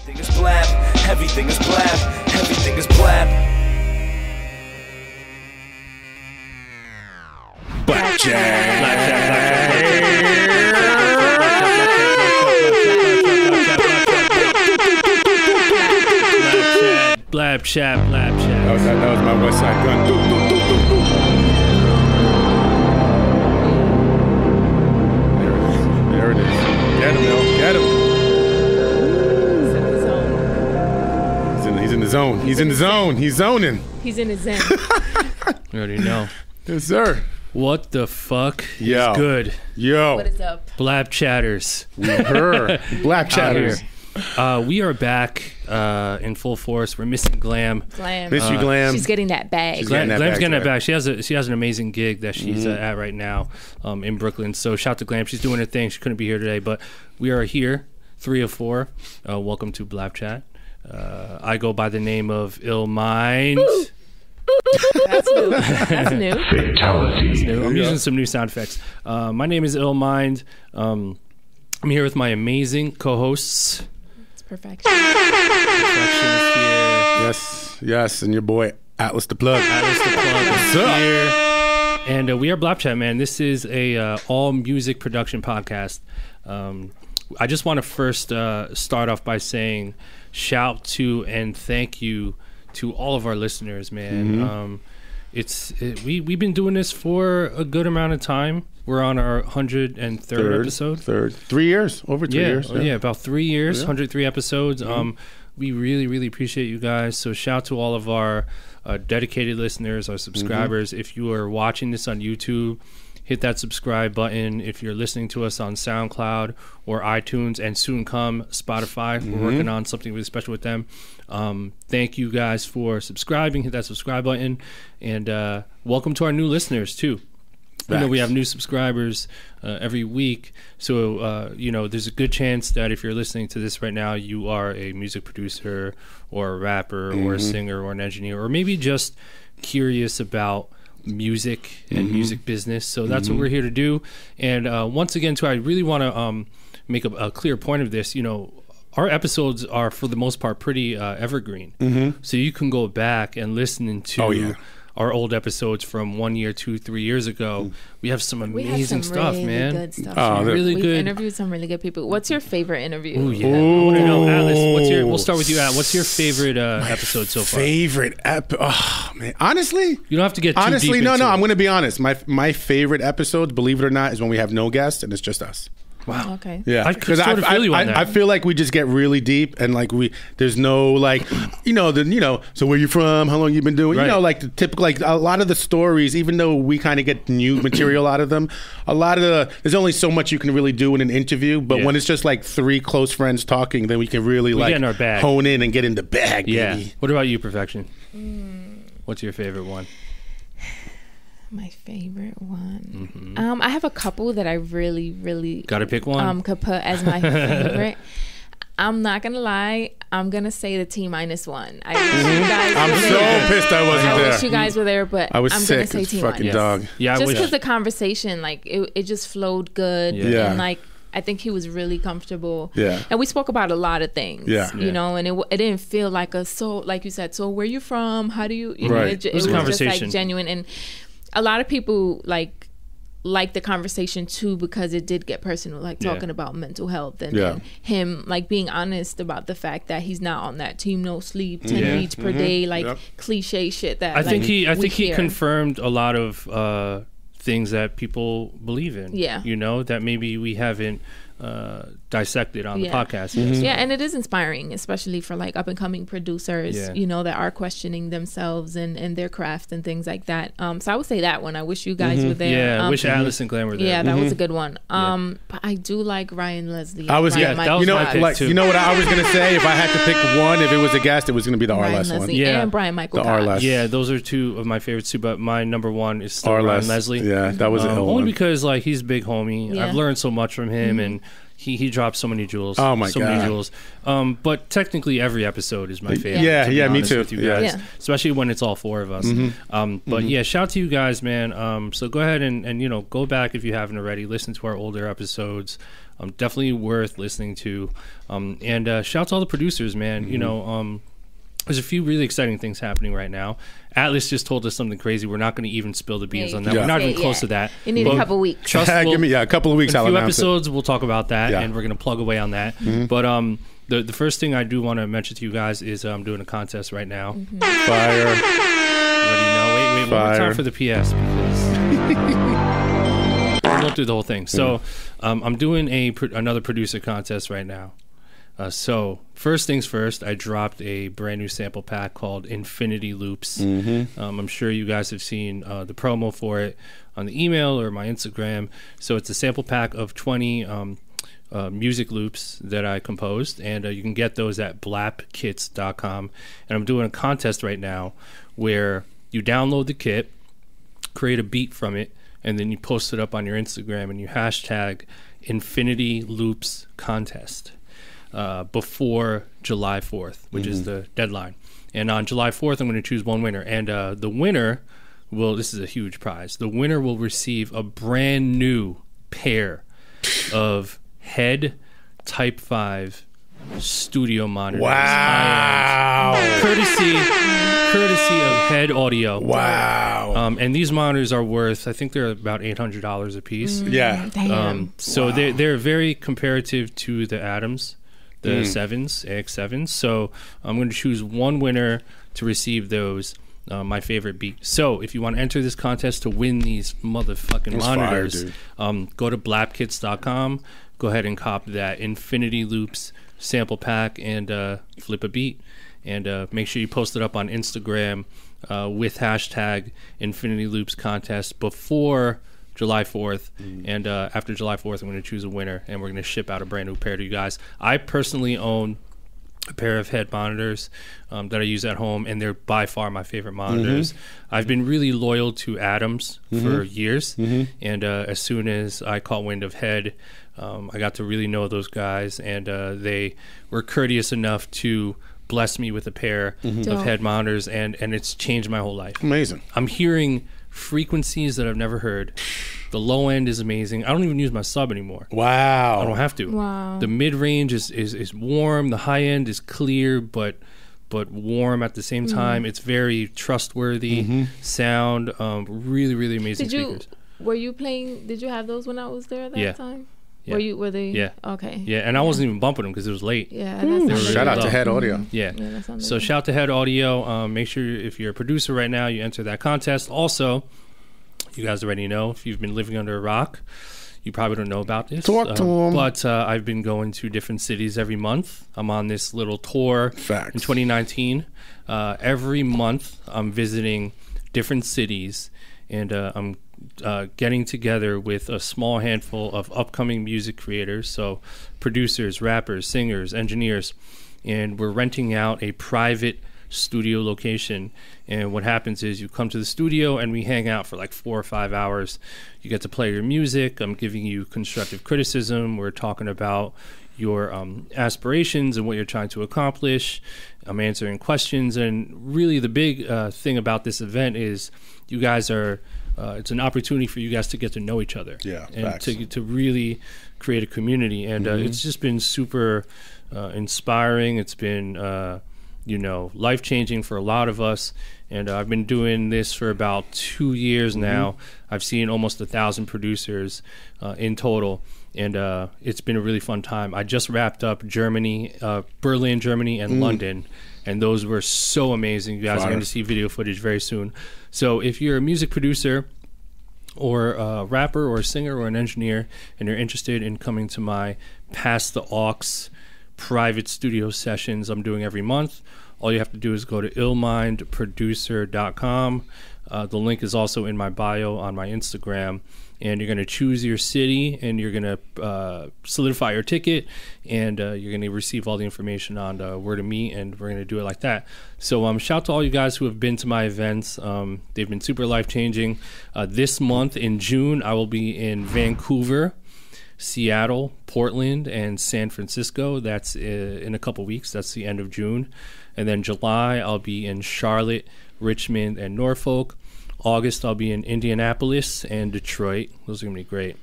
Everything is blab, everything is blab, everything is blab. Blab chat, blab chat. That was my West Side Gun. There it is. Get him, Bill. Get him. He's in the zone. He's in the zone. He's zoning. He's in his zen. You already know. Yes, sir. What the fuck Yo. is good? Yo. What is up? Blab chatters. Her. Black chatters. We are back in full force. We're missing Glam. Glam. Miss you, Glam. She's getting that bag. She's getting that Glam's back getting that today. back. She has an amazing gig that she's at right now in Brooklyn. So shout to Glam. She's doing her thing. She couldn't be here today, but we are here, 3 of 4. Welcome to Blab Chat. I go by the name of Ill Mind. That's new. That's new. I'm using some new sound effects. My name is Ill Mind. I'm here with my amazing co-hosts. It's perfection. Perfection is here. Yes, and your boy Atlas the Plug. Atlas the Plug is What's up? here. And we are Blab Chat, man. This is a all music production podcast. I just want to first start off by saying shout to and thank you to all of our listeners, man. We've been doing this for a good amount of time. We're on our 103rd episode. 3 years. Over 3 years. Yeah, about 3 years, 103 episodes. We really, really appreciate you guys. So shout to all of our dedicated listeners, our subscribers. If you are watching this on YouTube, hit that subscribe button. If you're listening to us on SoundCloud or iTunes, and soon come Spotify, we're working on something really special with them. Thank you guys for subscribing. Hit that subscribe button, and welcome to our new listeners too. You know, we have new subscribers every week, so there's a good chance that if you're listening to this right now, you are a music producer or a rapper or a singer or an engineer, or maybe just curious about music and music business. So that's what we're here to do. And once again, too, I really want to make a clear point of this. You know, our episodes are for the most part pretty evergreen. So you can go back and listen to our old episodes from 1 year, 2, 3 years ago. We have some amazing stuff, really man. Good stuff. Really We've good. interviewed some really good people. What's your favorite interview? Oh yeah. I want to know, Atlas. We'll start with you, Atlas. What's your favorite episode so far? Oh man, honestly, You don't have to get too deep no. into I'm it. going to be honest. My favorite episodes, believe it or not, is when we have no guests and it's just us. Wow. Okay. Yeah, I could sort of feel you on that. I feel like we just get really deep, and like there's no like, so where you from? How long you been doing? Right. You know, like the typical, like a lot of the stories. Even though we kind of get new material out of them, there's only so much you can really do in an interview. But when it's just like 3 close friends talking, then we can really get in our bag. hone in and get in the bag. Yeah. Baby. What about you, Perfection? What's your favorite one? My favorite one. I have a couple that I really, really Gotta pick one. could put as my favorite. I'm not gonna lie. I'm gonna say the T-1. I wish you guys I'm were so there. pissed I wasn't I there. wish you guys were there, but I was I'm sick gonna as say fucking T-. dog. Yeah, I Just wish. because the conversation, like it just flowed good, Yeah. and like I think he was really comfortable. Yeah. And we spoke about a lot of things. Yeah. You know, and it didn't feel like like you said. So where you from? How do you? You Right. know, It was a it was just conversation. like genuine, and a lot of people like the conversation too, because it did get personal, like talking about mental health and him like being honest about the fact that he's not on that team no sleep 10 beats per day, like cliche shit that I think he hear. confirmed a lot of things that people believe in. Yeah. You know, that maybe we haven't dissected on the podcast. Yeah, and it is inspiring, especially for like up and coming producers, you know, that are questioning themselves and their craft and things like that. So I would say that one. I wish you guys were there. Yeah, I wish Atlas and Glenn were there. Yeah, that was a good one. But I do like Ryan Leslie. I was Ryan that was my pick, too. you know what I was gonna say? If I had to pick one, if it was a guest, it was gonna be the Ryan R-Less one. Leslie Yeah. and Brian Michael The Cox. R-Less. Yeah, those are 2 of my favorites too, but my number 1 is still R-Less. Ryan Leslie. Yeah, that was an only one. because like he's a big homie. Yeah. I've learned so much from him, and He drops so many jewels. Oh my so God. many jewels. But technically, every episode is my favorite. Yeah, me honest too. with you guys, Yeah. especially when it's all four of us. But yeah, shout out to you guys, man. So go ahead and go back if you haven't already. Listen to our older episodes. Definitely worth listening to. And shout out to all the producers, man. There's a few really exciting things happening right now. Atlas just told us something crazy. We're not going to even spill the beans on that. Yeah. We're not even close to that. You need a couple weeks. Trust Give me a couple of weeks. In a I'll few announce episodes, we'll talk about that, and we're going to plug away on that. But the first thing I do want to mention to you guys is I'm doing a contest right now. Fire. You already know. Wait, one more time for the PS because we won't do the whole thing. So I'm doing another producer contest right now. So first things first, I dropped a brand new sample pack called Infinity Loops. I'm sure you guys have seen the promo for it on the email or my Instagram. So it's a sample pack of 20 music loops that I composed, and you can get those at blapkits.com. And I'm doing a contest right now where you download the kit, create a beat from it, and then you post it up on your Instagram and you hashtag Infinity Loops Contest. Before July 4th, which is the deadline. And on July 4th, I'm going to choose one winner. And the winner this is a huge prize. The winner will receive a brand new pair of Head Type 5 studio monitors. Wow. Courtesy of Head Audio. Wow. And these monitors are worth, I think they're about $800 a piece. Yeah. Damn. So they're very comparative to the Adams. The AX7s. So I'm going to choose one winner to receive those, my favorite beat. So if you want to enter this contest to win these motherfucking monitors, go to blapkits.com, go ahead and cop that Infinity Loops sample pack and flip a beat. And make sure you post it up on Instagram with hashtag Infinity Loops Contest before July 4th, and after July 4th, I'm going to choose a winner, and we're going to ship out a brand new pair to you guys. I personally own a pair of Head monitors that I use at home, and they're by far my favorite monitors. I've been really loyal to Adams for years, and as soon as I caught wind of Head, I got to really know those guys, and they were courteous enough to bless me with a pair of Head monitors, and it's changed my whole life. Amazing. I'm hearing frequencies that I've never heard. The low end is amazing. I don't even use my sub anymore. Wow. I don't have to. Wow. The mid range is warm. The high end is clear but warm at the same time. It's very trustworthy sound. Really, really amazing speakers. Did you have those when I was there at that time? Yeah. Were they? Yeah. Okay. Yeah, and I wasn't even bumping them because it was late. Yeah. Shout out to Head Audio. Yeah. So shout out to Head Audio. Make sure if you're a producer right now, you enter that contest. Also, you guys already know, if you've been living under a rock, you probably don't know about this. Talk to them. But I've been going to different cities every month. I'm on this little tour Facts. in 2019. Every month, I'm visiting different cities, and I'm getting together with a small handful of upcoming music creators, so producers, rappers, singers, engineers, and we're renting out a private studio location. And what happens is you come to the studio and we hang out for like 4 or 5 hours. You get to play your music. I'm giving you constructive criticism. We're talking about your aspirations and what you're trying to accomplish. I'm answering questions, and really the big thing about this event is you guys are it's an opportunity for you guys to get to know each other, and to really create a community. And it's just been super inspiring. It's been life-changing for a lot of us. And I've been doing this for about 2 years now. I've seen almost 1,000 producers in total, and it's been a really fun time. I just wrapped up Berlin, Germany, and London, and those were so amazing. You guys are going to see video footage very soon. So if you're a music producer or a rapper or a singer or an engineer and you're interested in coming to my Pass the Aux private studio sessions I'm doing every month, all you have to do is go to illmindproducer.com. The link is also in my bio on my Instagram. And you're going to choose your city, and you're going to solidify your ticket, and you're going to receive all the information on where to meet, and we're going to do it like that. So shout out to all you guys who have been to my events. They've been super life-changing. This month in June, I will be in Vancouver, Seattle, Portland, and San Francisco. That's in a couple weeks. That's the end of June. And then July, I'll be in Charlotte, Richmond, and Norfolk. August, I'll be in Indianapolis and Detroit. Those are going to be great.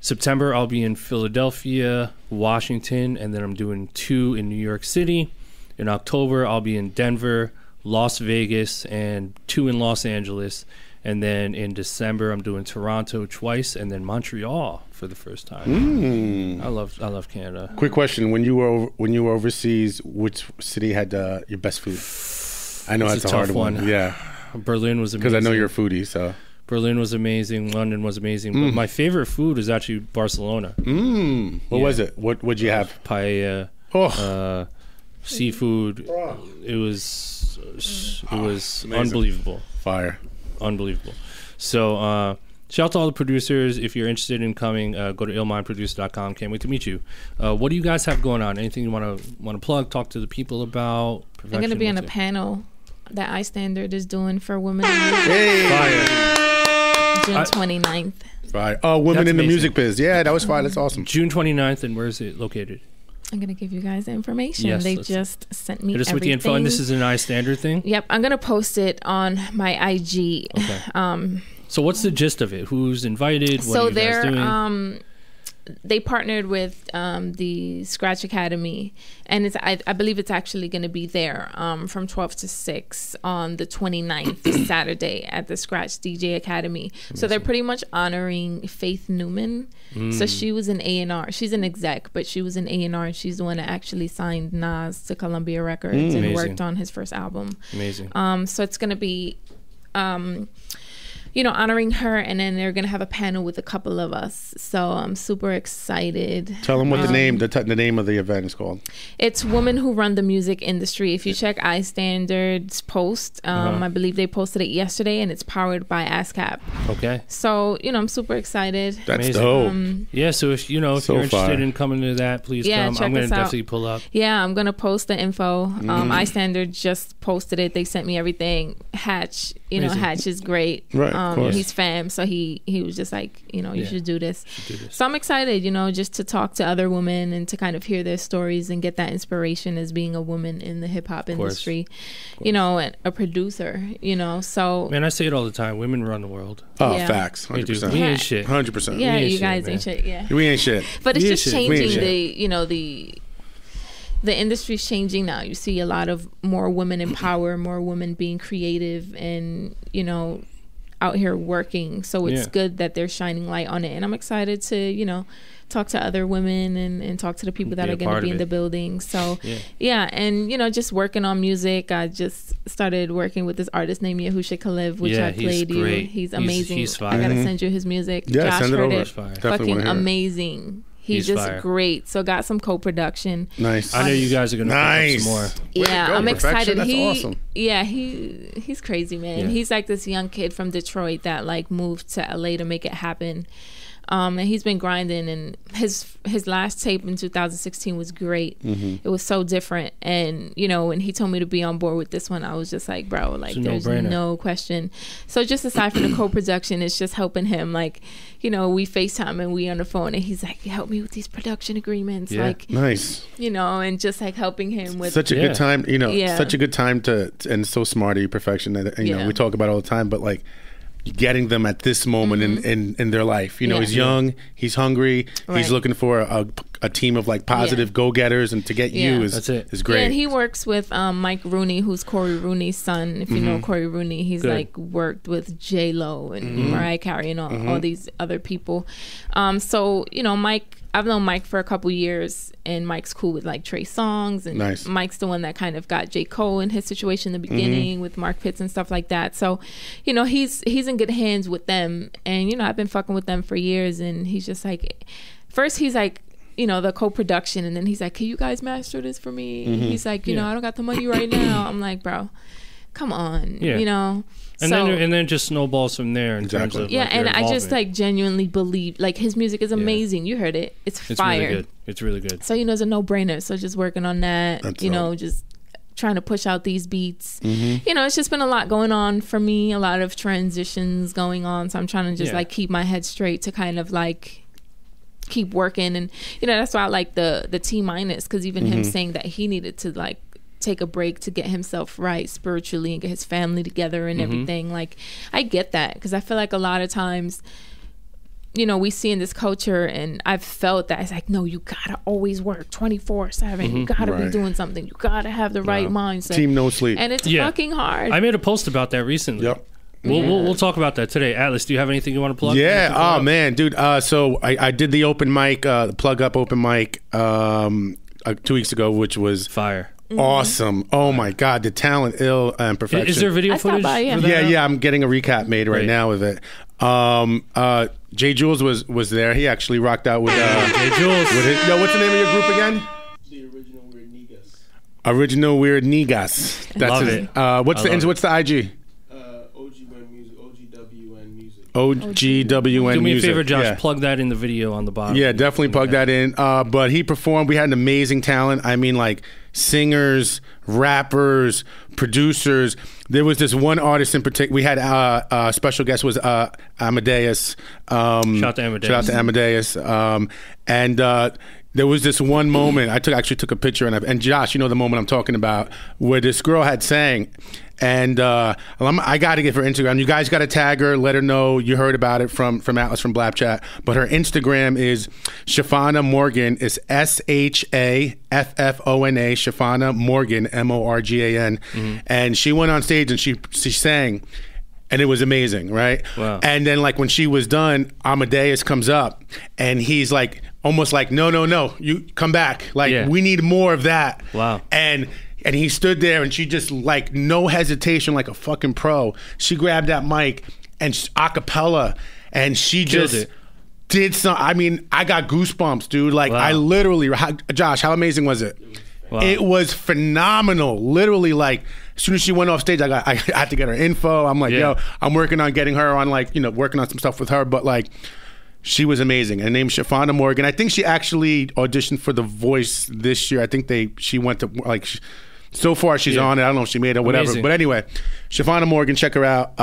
September, I'll be in Philadelphia, Washington, and then I'm doing 2 in New York City. In October, I'll be in Denver, Las Vegas, and 2 in Los Angeles. And then in December, I'm doing Toronto twice, and then Montreal for the first time. I love Canada. Quick question: when you were overseas, which city had your best food? I know that's a hard one. Yeah, Berlin was amazing. Because I know you're a foodie, so. Berlin was amazing. London was amazing. But my favorite food was actually Barcelona. What was it? What'd you have? Paella. Seafood. It was unbelievable. Fire. Unbelievable. So shout out to all the producers. If you're interested in coming, go to illmindproducer.com. Can't wait to meet you. What do you guys have going on? Anything you want to plug? Talk to the people about? I'm going to be on a panel that iStandard is doing for women. Fire. June 29th. Right. Oh, women That's in the amazing. music biz. Yeah, that was fire. That's awesome. June 29th, and where is it located? I'm going to give you guys the information. Yes, they just sent me just everything. with the info, and this is an iStandard thing? Yep. I'm going to post it on my IG. Okay. So what's the gist of it? Who's invited? What are you guys doing? They partnered with the Scratch Academy, and I believe it's actually going to be there from 12 to 6 on the 29th, this Saturday at the Scratch DJ Academy. Amazing. So they're pretty much honoring Faith Newman. So she was an A&R. She's an exec, but she was an A&R, and she's the one that actually signed Nas to Columbia Records and worked on his first album. Amazing. So it's going to be... honoring her, and then they're gonna have a panel with a couple of us. So I'm super excited. Tell them what the name of the event is called. It's Women Who Run the Music Industry. If you check iStandard's post, I believe they posted it yesterday, and it's powered by ASCAP. Okay. So I'm super excited. That's dope. Yeah. So if you're interested in coming to that, please come. I'm gonna definitely pull up. Yeah, I'm gonna post the info. iStandard just posted it. They sent me everything. Hatch, Hatch is great. Right. He's fam, so he was just like, you should do this. So I'm excited, just to talk to other women and to kind of hear their stories and get that inspiration as being a woman in the hip hop industry, and a producer, so. Man, I say it all the time. Women run the world. Oh, yeah. Facts. 100%. We ain't shit. 100%. Yeah, you guys ain't shit. Yeah. We ain't shit. But it's just changing the industry's changing now. You see a lot of more women in power, more women being creative and, out here working. So it's good that they're shining light on it. And I'm excited to, talk to other women and talk to the people that are going to be in the building. So, and, just working on music. I just started working with this artist named Yahusha Kalev, which I played you. He's amazing. He's fire. I got to send you his music. Yeah, Josh send it heard over. it. Fucking amazing. He's just fire. Great. So got some co-production. Nice. I know you guys are going to pick up some more. Yeah, I'm excited. That's awesome. Yeah, he's crazy, man. Yeah. He's like this young kid from Detroit that like moved to LA to make it happen. And he's been grinding, and his last tape in 2016 was great. It was so different, and when he told me to be on board with this one, I was just like, bro, like there's no question. So just aside from the co-production, it's just helping him, like, we FaceTime and we on the phone, and he's like, help me with these production agreements, like nice, and just like helping him with such a good time, such a good time to, and so smart at your perfection that we talk about all the time, but like getting them at this moment in their life. He's young, he's hungry, he's looking for a team of like positive go-getters, and to get you is great. Yeah, and he works with Mike Rooney, who's Corey Rooney's son. If you know Corey Rooney, he's like worked with J-Lo and Mariah Carey and all these other people. So, Mike, I've known Mike for a couple years, and Mike's cool with like Trey Songz, and Mike's the one that kind of got J. Cole in his situation in the beginning with Mark Pitts and stuff like that. So, he's in good hands with them, and I've been fucking with them for years, and he's just like, first he's like, the co-production, and then he's like, can you guys master this for me? He's like, I don't got the money right now. I'm like, bro, come on, And then just snowballs from there in terms of like, and I just like genuinely believe like his music is amazing. You heard it. It's fire. Really good. It's really good. So it's a no-brainer. So just working on that. That's just trying to push out these beats. It's just been a lot going on for me, a lot of transitions going on. So I'm trying to just like keep my head straight to kind of like keep working. And that's why I like the T-, because even him saying that he needed to like take a break to get himself right spiritually and get his family together and everything. Like, I get that, because I feel like a lot of times, we see in this culture, and I've felt that it's like, no, you gotta always work 24/7. You gotta be doing something. You gotta have the right mindset. Team no sleep. And it's fucking hard. I made a post about that recently. Yep. We'll talk about that today. Atlas, do you have anything you want to plug? Yeah. Oh, man, dude. So I did the open mic, the Plug Up open mic 2 weeks ago, which was fire. Awesome. Oh my God, the talent, ill, and perfection. Is there video footage? Yeah, I'm getting a recap made right now with it. Jay Jules was there. He actually rocked out with Jay Jules. Yo, what's the name of your group again? The Original Weird Niggas. Original Weird Niggas. That's Love his, it. What's the IG? OGWN Do me Music. a favor, Josh. Yeah. Plug that in the video on the bottom. Yeah, definitely plug that in. But he performed. We had an amazing talent. I mean, like singers, rappers, producers. There was this one artist in particular. We had a special guest was Amadeus. Shout out to Amadeus. And there was this one moment. I actually took a picture, and Josh, you know the moment I'm talking about, where this girl had sang. And I got to give her Instagram. You guys got to tag her, let her know you heard about it from Atlas from Blap Chat. But her Instagram is Shafana Morgan. It's SHAFFONA, Shafana Morgan, MORGAN. And she went on stage and she sang. And it was amazing, right? Wow. And then like when she was done, Amadeus comes up and he's like, almost like, no, you come back. Like, we need more of that. Wow. And he stood there and she just like no hesitation, like a fucking pro. She grabbed that mic and a cappella and she just did some. I mean, I got goosebumps, dude. Like I literally, Josh, how amazing was it? Wow. It was phenomenal. Literally, like as soon as she went off stage, I had to get her info. I'm like, yo, I'm working on getting her on, like, working on some stuff with her. But like, she was amazing. Her name's Shafana Morgan. I think she actually auditioned for The Voice this year. I think she went to like. So far, she's on it. I don't know if she made it or whatever. Amazing. But anyway, Shafana Morgan, check her out.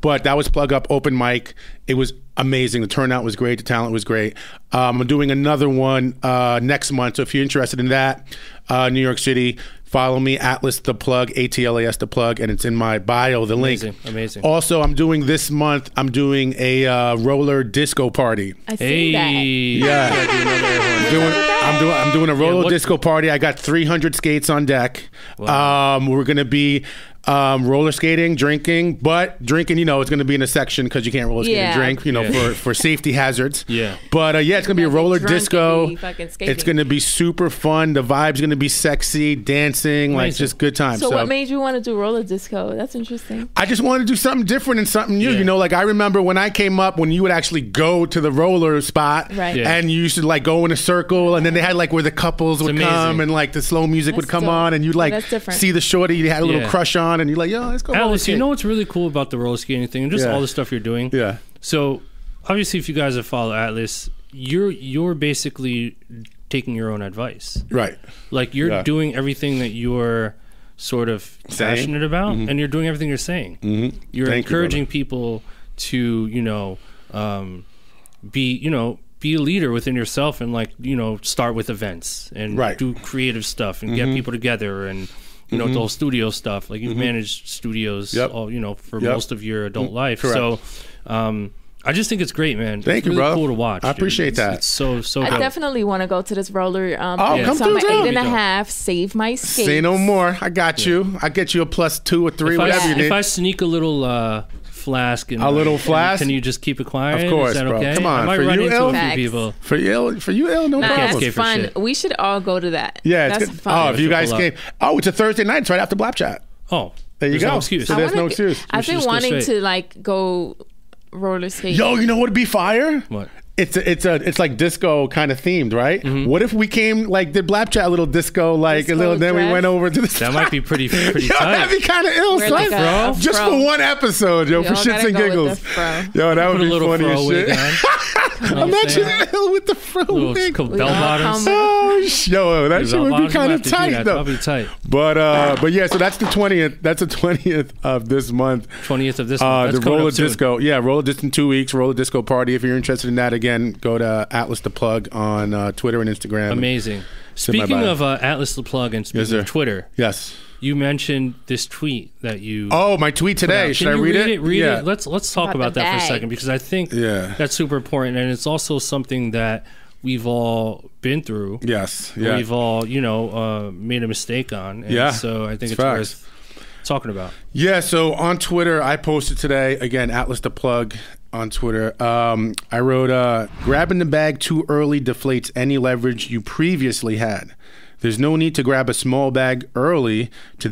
But that was Plug Up open mic. It was amazing. The turnout was great. The talent was great. I'm doing another one next month. So if you're interested in that, New York City, follow me, Atlas the Plug, ATLAS the Plug, and it's in my bio, the link. Amazing. Also, I'm doing this month, I'm doing a roller disco party. I see that. Yeah. I'm doing a roller disco party. I got 300 skates on deck. Wow. We're going to be roller skating, drinking, but drinking, it's going to be in a section because you can't roller skate and drink, for safety hazards. Yeah. But it's going to be a roller disco. It's going to be super fun. The vibe's going to be sexy, dancing, like just good times. So what made you want to do roller disco? That's interesting. I just wanted to do something different and something new. Like I remember when I came up, when you would actually go to the roller spot and you used to like go in a circle, and then they had like where the couples would come and like the slow music would come on, and you'd like see the shorty you had a little crush on, and you're like, yo, let's go. Atlas, you know what's really cool about the roller skating thing and just all the stuff you're doing? Yeah. So obviously, if you guys have followed Atlas, you're basically taking your own advice, right? Like you're doing everything that you're sort of passionate about, and you're doing everything you're saying. You're encouraging people to, be a leader within yourself, and like start with events and do creative stuff and get people together and. The whole studio stuff. Like you've managed studios, all, for most of your adult life. Correct. So, I just think it's great, man. Thank you, really bro. Cool to watch. I appreciate that. It's so I dope. definitely want to go to this roller. Come so I'm through, at 8.5. Save my skates. Say no more. I got you. I get you a +2 or 3, whatever you need. If I sneak a little flask, a little flask, can you just keep it quiet? Of course, is that bro. okay? Come on, I might for run you, into L? a few people. For you, L, no problem. That's fun. We should all go to that. Yeah, that's good. fun. Oh, if you guys came. Oh, it's a Thursday night. It's right after Blap Chat. Oh, there you go. No excuse. So there's no excuse. I've been wanting to like go roller skating. Yo, you know what would be fire? What? It's like disco kind of themed, right? What if we came like did Blap Chat a little disco like disco a little, then we went over to the that might be pretty yo, tight. that'd be kind of ill, son. Like just for one episode, yo, for shits and giggles. Yo, that would be funny as shit. Imagine Ill with the fro wig. Bell bottoms. Oh, yo, that shit would be kind of tight though. That'd be tight. But yeah, so that's the 20th. That's the 20th of this month. 20th of this month. The roller disco. Yeah, roller disco in 2 weeks. Roller disco party. If you're interested in that, again. again, go to Atlas the Plug on Twitter and Instagram. Amazing. Speaking of Atlas the Plug and speaking of Twitter. Yes. You mentioned this tweet that you... Oh, my tweet today. Should I read it? Read it. Let's talk about that for a second, because I think that's super important, and it's also something that we've all been through. Yes. Yeah. We've all, made a mistake on. And so I think it's worth talking about. Yeah, so on Twitter, I posted today, again, Atlas the Plug on Twitter. I wrote, grabbing the bag too early deflates any leverage you previously had. There's no need to grab a small bag early to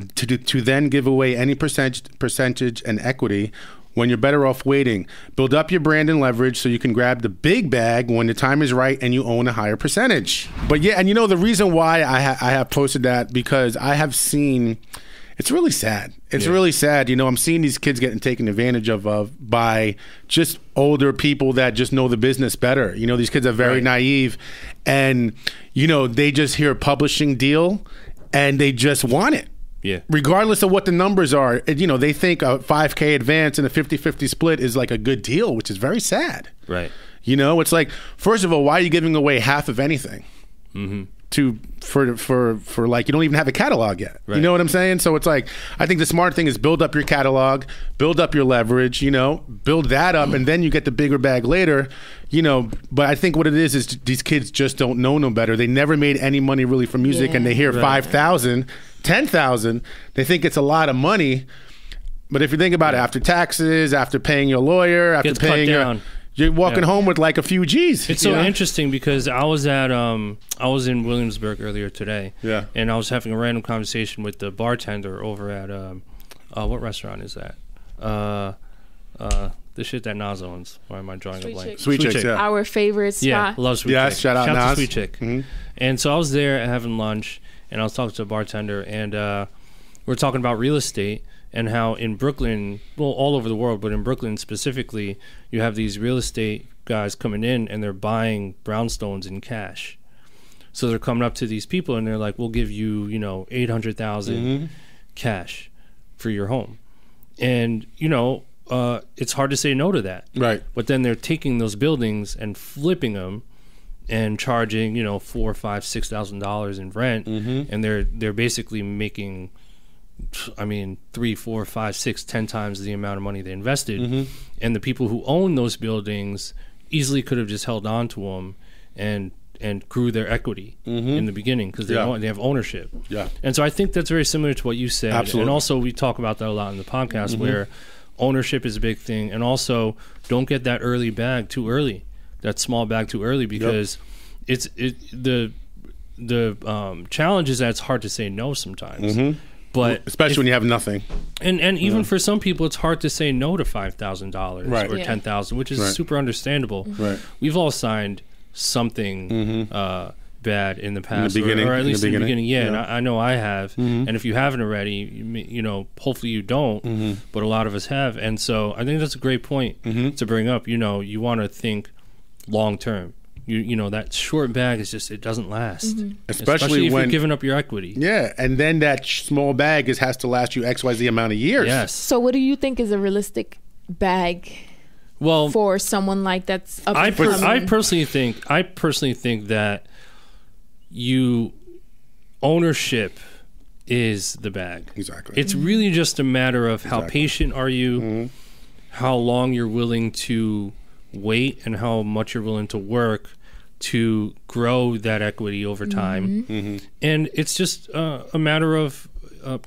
then give away any percentage and equity when you're better off waiting. Build up your brand and leverage so you can grab the big bag when the time is right and you own a higher percentage. But yeah, and the reason why I have posted that, because I have seen... It's really sad. It's really sad. I'm seeing these kids getting taken advantage of by just older people that just know the business better. These kids are very naive, and, they just hear a publishing deal and they just want it. Yeah. Regardless of what the numbers are. They think a 5K advance and a 50-50 split is like a good deal, which is very sad. Right. It's like, first of all, why are you giving away half of anything? Mm-hmm. For like, you don't even have a catalog yet. Right. You know what I'm saying? So it's like, I think the smart thing is build up your catalog, build up your leverage, build that up, and then you get the bigger bag later, but I think what it is these kids just don't know no better. They never made any money really from music, and they hear 5,000, 10,000, they think it's a lot of money. But if you think about it, after taxes, after paying your lawyer, after paying you're walking home with like a few G's. It's so interesting because I was in Williamsburg earlier today. Yeah. And I was having a random conversation with the bartender over at what restaurant is that? The shit that Nas owns. Why am I drawing a blank? Sweet Chicks, yeah. Our favorite spot. Yeah, love Sweet Chick. Shout out Nas. To Sweet Chick. Mm-hmm. And so I was there having lunch, and I was talking to a bartender, and we're talking about real estate. And how in Brooklyn, well, all over the world, but in Brooklyn specifically, you have these real estate guys coming in and they're buying brownstones in cash. So they're coming up to these people and they're like, we'll give you, $800,000 cash for your home. And, it's hard to say no to that. Right. But then they're taking those buildings and flipping them and charging, $4,000, $5,000, $6,000 in rent. Mm-hmm. And they're basically making... 3, 4, 5, 6, 10 times the amount of money they invested. Mm-hmm. And the people who own those buildings easily could have just held on to them and grew their equity in the beginning because they have ownership. Yeah. And so I think that's very similar to what you said. Absolutely. And also we talk about that a lot in the podcast where ownership is a big thing. And also don't get that early bag too early, that small bag too early, because the challenge is that it's hard to say no sometimes. Mm-hmm. But especially when you have nothing, and even for some people, it's hard to say no to $5,000 or $10,000, which is super understandable. Right. We've all signed something bad in the past, or at least in the beginning. Yeah, and I know I have. Mm-hmm. And if you haven't already, hopefully you don't. Mm-hmm. But a lot of us have, and so I think that's a great point to bring up. You want to think long term. That short bag is just, it doesn't last. Mm-hmm. Especially if you're giving up your equity. Yeah, and then that small bag has to last you XYZ amount of years. Yes. So what do you think is a realistic bag for someone like that's up and coming? I personally think that ownership is the bag. Exactly. It's really just a matter of how patient are you, how long you're willing to wait, and how much you're willing to work to grow that equity over time. Mm-hmm. And it's just a matter of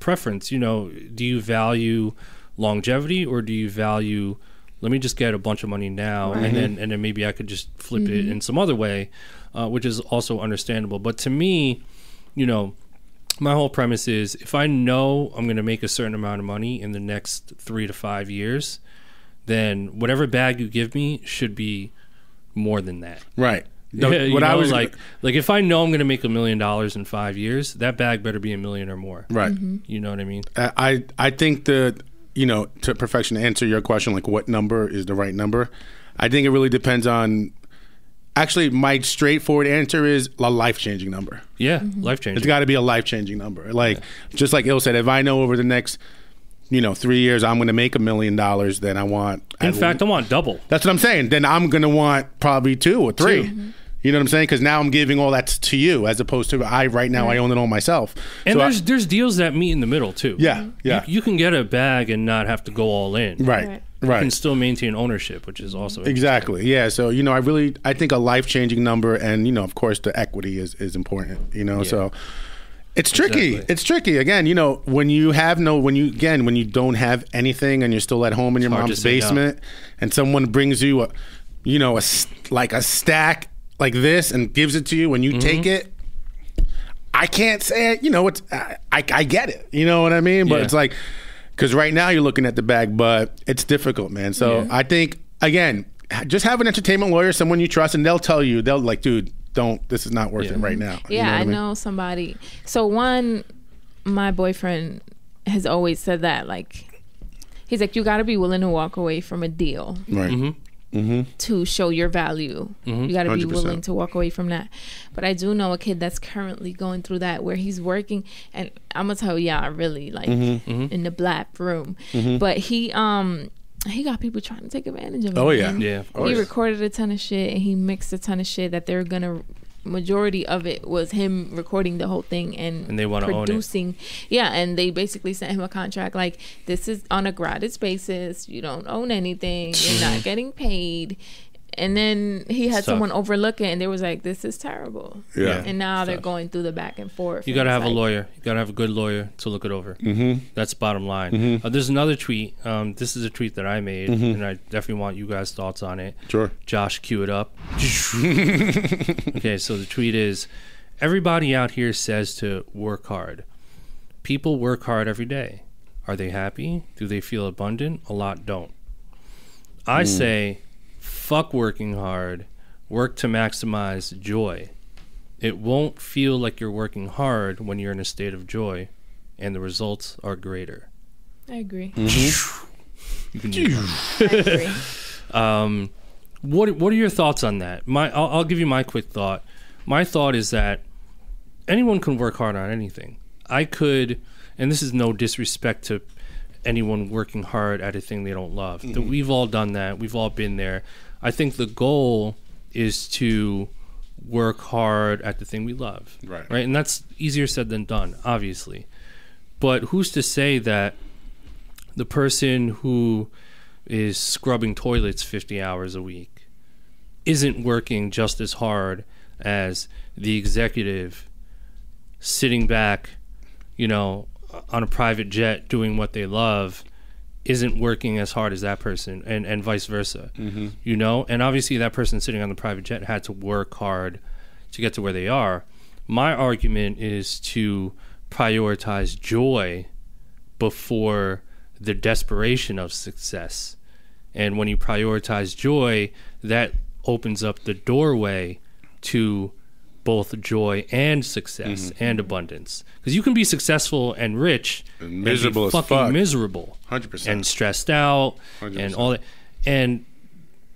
preference. Do you value longevity, or do you value, let me just get a bunch of money now, and then maybe I could just flip it in some other way, which is also understandable. But to me, my whole premise is, if I know I'm going to make a certain amount of money in the next 3 to 5 years, then whatever bag you give me should be more than that. Right. If I know I'm going to make $1 million in 5 years, that bag better be $1 million or more. Right. Mm-hmm. You know what I mean? I think to perfection, to answer your question, like what number is the right number, I think it really depends on, actually my straightforward answer is a life-changing number. Yeah, life-changing. It's got to be a life-changing number. Just like Il said, if I know over the next 3 years, I'm going to make $1 million, then I want... In fact, I want double. That's what I'm saying. Then I'm going to want probably 2 or 3. Mm-hmm. You know what I'm saying? Because now I'm giving all that to you, as opposed to right now I own it all myself. And so there's deals that meet in the middle too. Yeah, yeah. You can get a bag and not have to go all in. Right. You can still maintain ownership, which is also exactly. Yeah. So I think a life-changing number, and of course the equity is important. So. It's tricky. Exactly. It's tricky. Again, when you don't have anything and you're still at home in your mom's basement, and someone brings you a stack like this and gives it to you, and you take it, I can't say it. I get it. You know what I mean? But it's like, because right now you're looking at the bag, but it's difficult, man. So I think, again, just have an entertainment lawyer, someone you trust, and they'll tell you, dude, this is not worth it right now. Yeah, I know somebody. So my boyfriend has always said that, he's like, you got to be willing to walk away from a deal. Right. Mm-hmm. Mm-hmm. To show your value. Mm-hmm. You got to be willing to walk away from that. But I do know a kid that's currently going through that, where he's working, and I'm going to tell y'all really, in the black room. Mm-hmm. But he got people trying to take advantage of him. Oh, yeah. Man. Yeah, of course. He recorded a ton of shit, and he mixed a ton of shit that they're going to... Majority of it was him recording the whole thing and they want to producing. Own it. Yeah, and they basically sent him a contract like, this is on a gratis basis. You don't own anything. You're not getting paid. And then he had someone overlook it, and they was like, this is terrible. Yeah. And now they're going through the back and forth. You got to have a lawyer. You got to have a good lawyer to look it over. Mm-hmm. That's bottom line. Mm-hmm. There's another tweet. This is a tweet that I made, and I definitely want you guys' thoughts on it. Sure. Josh, cue it up. Okay, so the tweet is, everybody out here says to work hard. People work hard every day. Are they happy? Do they feel abundant? A lot don't. I say... Fuck working hard. Work to maximize joy. It won't feel like you're working hard when you're in a state of joy, and the results are greater. I agree. Mm-hmm. You can use I agree. What are your thoughts on that? I'll give you my quick thought. My thought is that anyone can work hard on anything. I could, and this is no disrespect to anyone working hard at a thing they don't love. Mm-hmm. We've all done that. We've all been there. I think the goal is to work hard at the thing we love. Right. And that's easier said than done, obviously. But who's to say that the person who is scrubbing toilets 50 hours a week isn't working just as hard as the executive sitting back, on a private jet doing what they love, isn't working as hard as that person, and vice versa. Mm-hmm. And obviously that person sitting on the private jet had to work hard to get to where they are. My argument is to prioritize joy before the desperation of success. And when you prioritize joy, that opens up the doorway to both joy and success and abundance. Because you can be successful and rich and miserable and be fucking miserable 100%. And stressed out 100%. And all that. And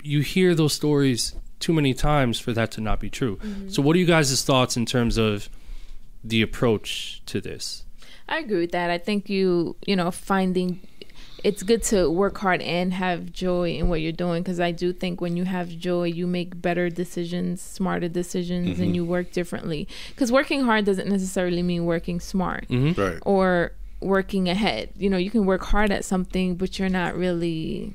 you hear those stories too many times for that to not be true. Mm-hmm. So what are you guys' thoughts in terms of the approach to this? I agree with that. I think finding... It's good to work hard and have joy in what you're doing, because I do think when you have joy, you make better decisions, smarter decisions, and you work differently. Because working hard doesn't necessarily mean working smart right. or working ahead. You can work hard at something, but you're not really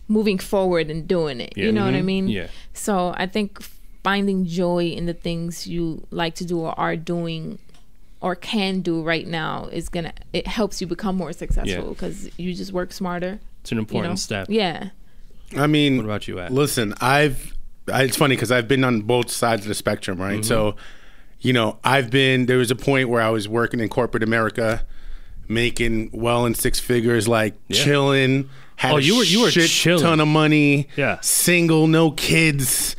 moving forward and doing it. Yeah. You know what I mean? Yeah. So I think finding joy in the things you like to do or are doing or can do right now it helps you become more successful, because you just work smarter. It's an important step. Yeah. I mean, what about you, Ad? Listen, it's funny because I've been on both sides of the spectrum, right? So, there was a point where I was working in corporate America, making well in six figures, chilling, had you were shit chilling. Ton of money, single, no kids.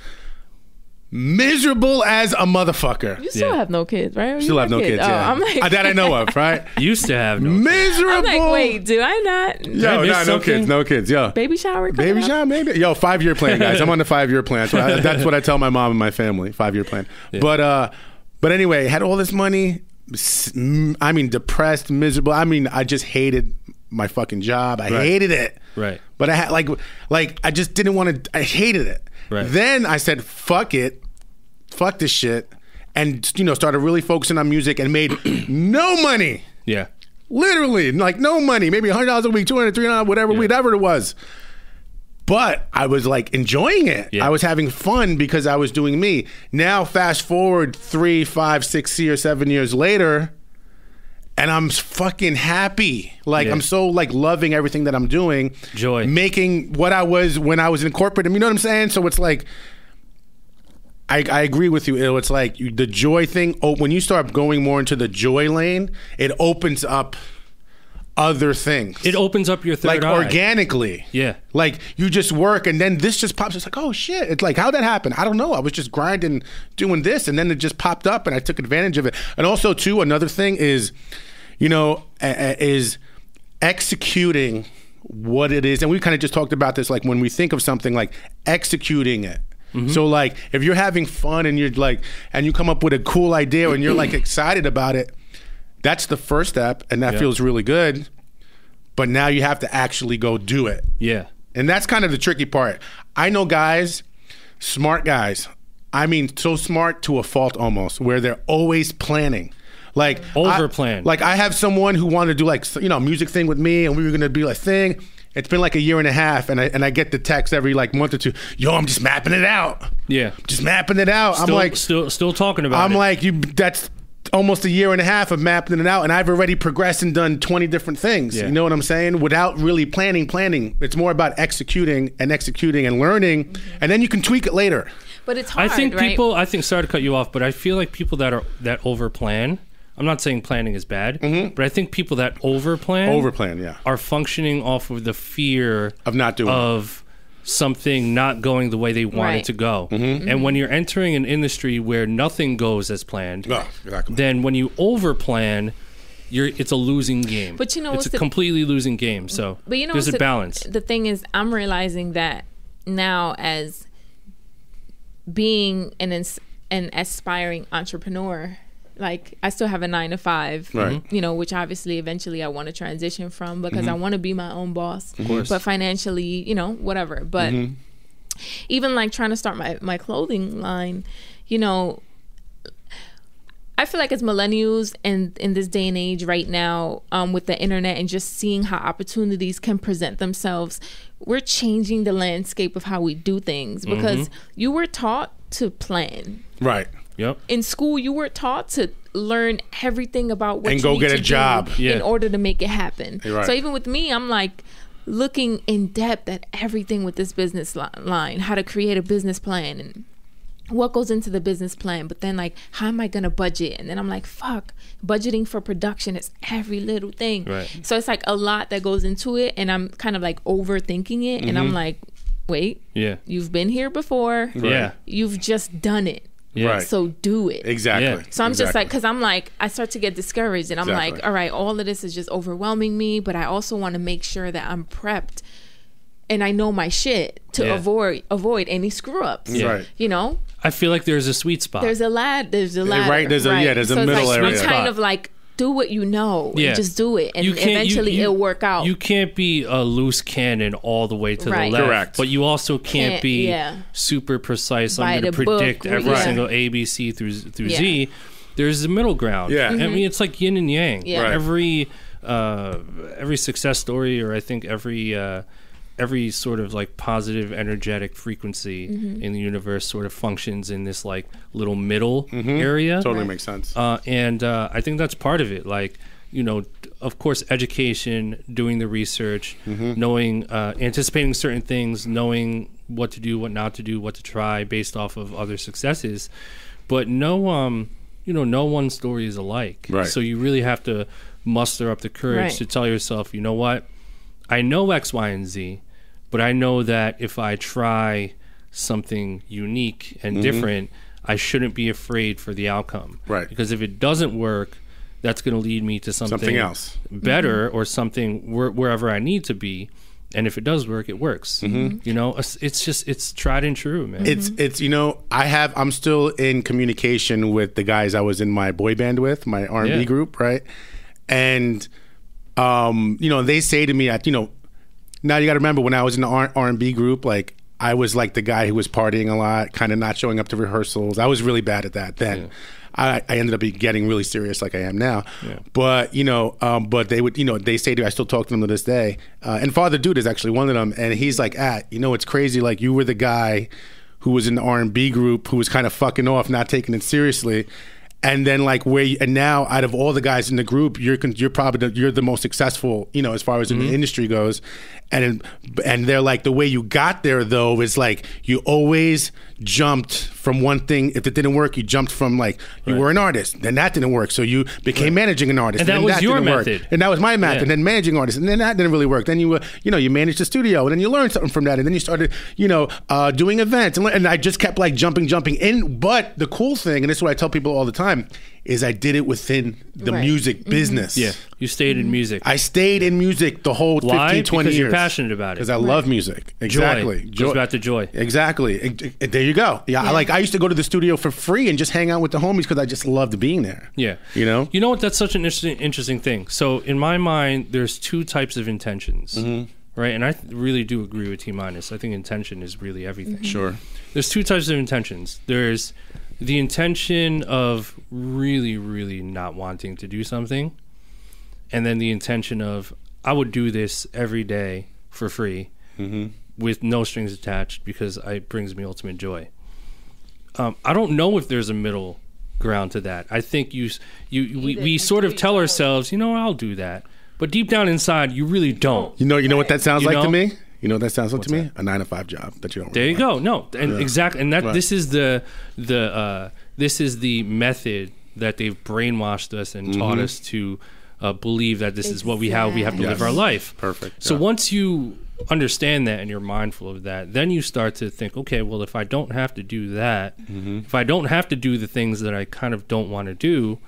Miserable as a motherfucker. You still have no kids, right? Still have no kids, yeah. I'm like, that I know of, right? Used to have no miserable. I'm like, wait, do I not? Yo, no kids, yo. Baby shower? Baby shower, maybe. Yo, 5-year plan, guys. I'm on the 5-year plan. That's what I tell my mom and my family, 5-year plan. Yeah. But anyway, had all this money, depressed, miserable. I mean, I just hated my fucking job. I hated it. Right. But I had like I just didn't want to. I hated it. Right. Then I said, "Fuck it, fuck this shit," and started really focusing on music and made no money. Yeah. Literally, like no money. Maybe $100 a week, $200, $300, whatever it was. But I was like enjoying it. Yeah. I was having fun because I was doing me. Now, fast forward 3, 5, 6 7 years later, and I'm fucking happy. Like I'm so like loving everything that I'm doing. Joy. Making what I was when I was in corporate. You know what I'm saying? So it's like, I agree with you, Il. It's like the joy thing. When you start going more into the joy lane, it opens up other things. It opens up your third eye. Like organically. Yeah. Like you just work and then this just pops. It's like, oh shit. It's like, how'd that happen? I don't know. I was just grinding, doing this, and then it just popped up and I took advantage of it. And also too, another thing is, is executing what it is. And we kind of just talked about this, like when we think of something, like executing it. Mm-hmm. So like if you're having fun and you're like, and you come up with a cool idea and you're like excited about it, that's the first step, and that feels really good. But now you have to actually go do it. Yeah. And that's kind of the tricky part. I know guys, smart guys. I mean, so smart to a fault almost, where they're always planning. Like over-plan. Like I have someone who wanted to do like, a music thing with me, and we were going to be like thing. It's been like a year and a half, and I get the text every like month or two. Yo, I'm just mapping it out. Yeah. Just mapping it out. I'm like still talking about it. I'm like, that's almost a year and a half of mapping it out, and I've already progressed and done 20 different things. Yeah. You know what I'm saying? Without really planning. It's more about executing and learning, and then you can tweak it later. But it's hard, I think right? people, sorry to cut you off, but I feel like people that over plan, I'm not saying planning is bad, but I think people that over plan, are functioning off of the fear of not doing something not going the way they want it to go. Mm-hmm. And when you're entering an industry where nothing goes as planned, then when you over plan, it's a losing game. But it's a completely losing game. So there's a balance. The thing is, I'm realizing that now as being an aspiring entrepreneur. Like I still have a 9-to-5, right. Which obviously eventually I want to transition from because I want to be my own boss. Of course. But financially, whatever. But even like trying to start my clothing line, I feel like as millennials and in this day and age right now, with the internet and just seeing how opportunities can present themselves, we're changing the landscape of how we do things because you were taught to plan. Right. Yep. In school, you were taught to learn everything about what and you go need get to a job in order to make it happen. Right. So even with me, I'm like looking in depth at everything with this business line, how to create a business plan and what goes into the business plan. But then like, how am I going to budget? And then I'm like, fuck, budgeting for production is every little thing. Right. So it's like a lot that goes into it. And I'm kind of like overthinking it. And I'm like, wait, you've been here before. Right. Yeah. You've just done it. Yeah. Right. So do it. Exactly. Yeah. So I'm just like, because I'm like, I start to get discouraged and I'm like, all right, all of this is just overwhelming me, but I also want to make sure that I'm prepped and I know my shit to avoid any screw ups. Yeah. Right. I feel like there's a sweet spot. There's a ladder. Right. There's a so middle like, area. I'm kind of like, do what you know and just do it, and eventually it'll work out. You can't be a loose cannon all the way to the left. Correct. But you also can't be super precise. I'm going to predict every single A, B, C through Z. There's a middle ground. Yeah. I mean, it's like yin and yang. Yeah. Right. Every success story, or I think every sort of like positive energetic frequency in the universe sort of functions in this like little middle area. Totally makes sense. And I think that's part of it. Like, of course, education, doing the research, knowing, anticipating certain things, knowing what to do, what not to do, what to try based off of other successes. But no one story is alike. Right. So you really have to muster up the courage to tell yourself, you know what? I know X, Y, and Z, but I know that if I try something unique and different, I shouldn't be afraid for the outcome. Right. Because if it doesn't work, that's going to lead me to something else better or something wherever I need to be. And if it does work, it works. You know, it's tried and true, man. It's you know, I'm still in communication with the guys I was in my boy band with, my R&B group, right? And you know, they say to me, you know, now you got to remember when I was in the R&B group, like I was like the guy who was partying a lot, kind of not showing up to rehearsals. I was really bad at that then. Yeah. I ended up getting really serious like I am now. Yeah. But, you know, but they would, you know, they say to me, I still talk to them to this day. And Father Dude is actually one of them. And he's like, you know, it's crazy. Like you were the guy who was in the R&B group who was kind of fucking off, not taking it seriously. And then like and now out of all the guys in the group, you're probably you're the most successful, you know, as far as in the industry goes. And they're like, the way you got there though is like you always jumped from one thing. If it didn't work, you jumped from like you were an artist, then that didn't work, so you became managing an artist, and that was your method, and that was my method, and then managing artists, and then that didn't really work. Then you you managed the studio, and then you learned something from that, and then you started doing events, and I just kept like jumping in. But the cool thing, and this is what I tell people all the time, is I did it within the music business. Yeah, you stayed in music. I stayed in music the whole 15, 20 because years. You're passionate about it. Because I love music. Exactly. Joy. Goes back to joy. Exactly. There you go. Yeah, I used to go to the studio for free and just hang out with the homies because I just loved being there. Yeah. You know? You know what? That's such an interesting thing. So in my mind, there's two types of intentions. Right? And I really do agree with T-Minus. I think intention is really everything. Sure. There's two types of intentions. There's the intention of really, really not wanting to do something, and then the intention of, I would do this every day for free with no strings attached because it brings me ultimate joy. I don't know if there's a middle ground to that. I think we sort of tell ourselves, you know, I'll do that. But deep down inside, you really don't. You know what that sounds like to me? You know what that sounds like to me? A 9-to-5 job that you don't. There you go. No, and exactly, and that this is this is the method that they've brainwashed us and taught us to believe that this is what we have to live our life. Perfect. So once you understand that and you're mindful of that, then you start to think, okay, well, if I don't have to do that, if I don't have to do the things that I kind of don't want to do,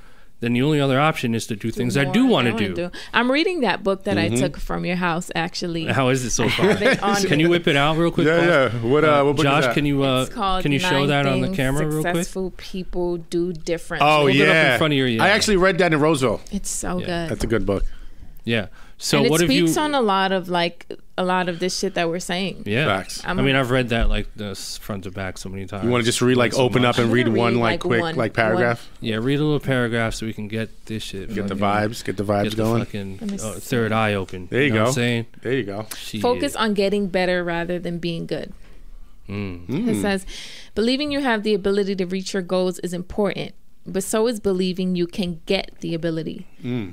then the only other option is to do things I do want to do. I'm reading that book that I took from your house, actually. How is it so far? Can you whip it out real quick? Yeah. What book Josh, is that? can you show that on the camera real quick? Successful people do differently. Oh, Hold it up in front of your I actually read that in Roseville. It's so good. That's a good book. Yeah. So and what it have you? speaks on a lot of this shit that we're saying. Yeah. Facts. I mean, I've read that like this front to back so many times. You want to just read open up and read one quick paragraph? Yeah, read a little paragraph so we can get this shit. Get the vibes going. Fucking third eye open. There you go. What I'm saying? There you go. Focus on getting better rather than being good. It says, believing you have the ability to reach your goals is important, but so is believing you can get the ability.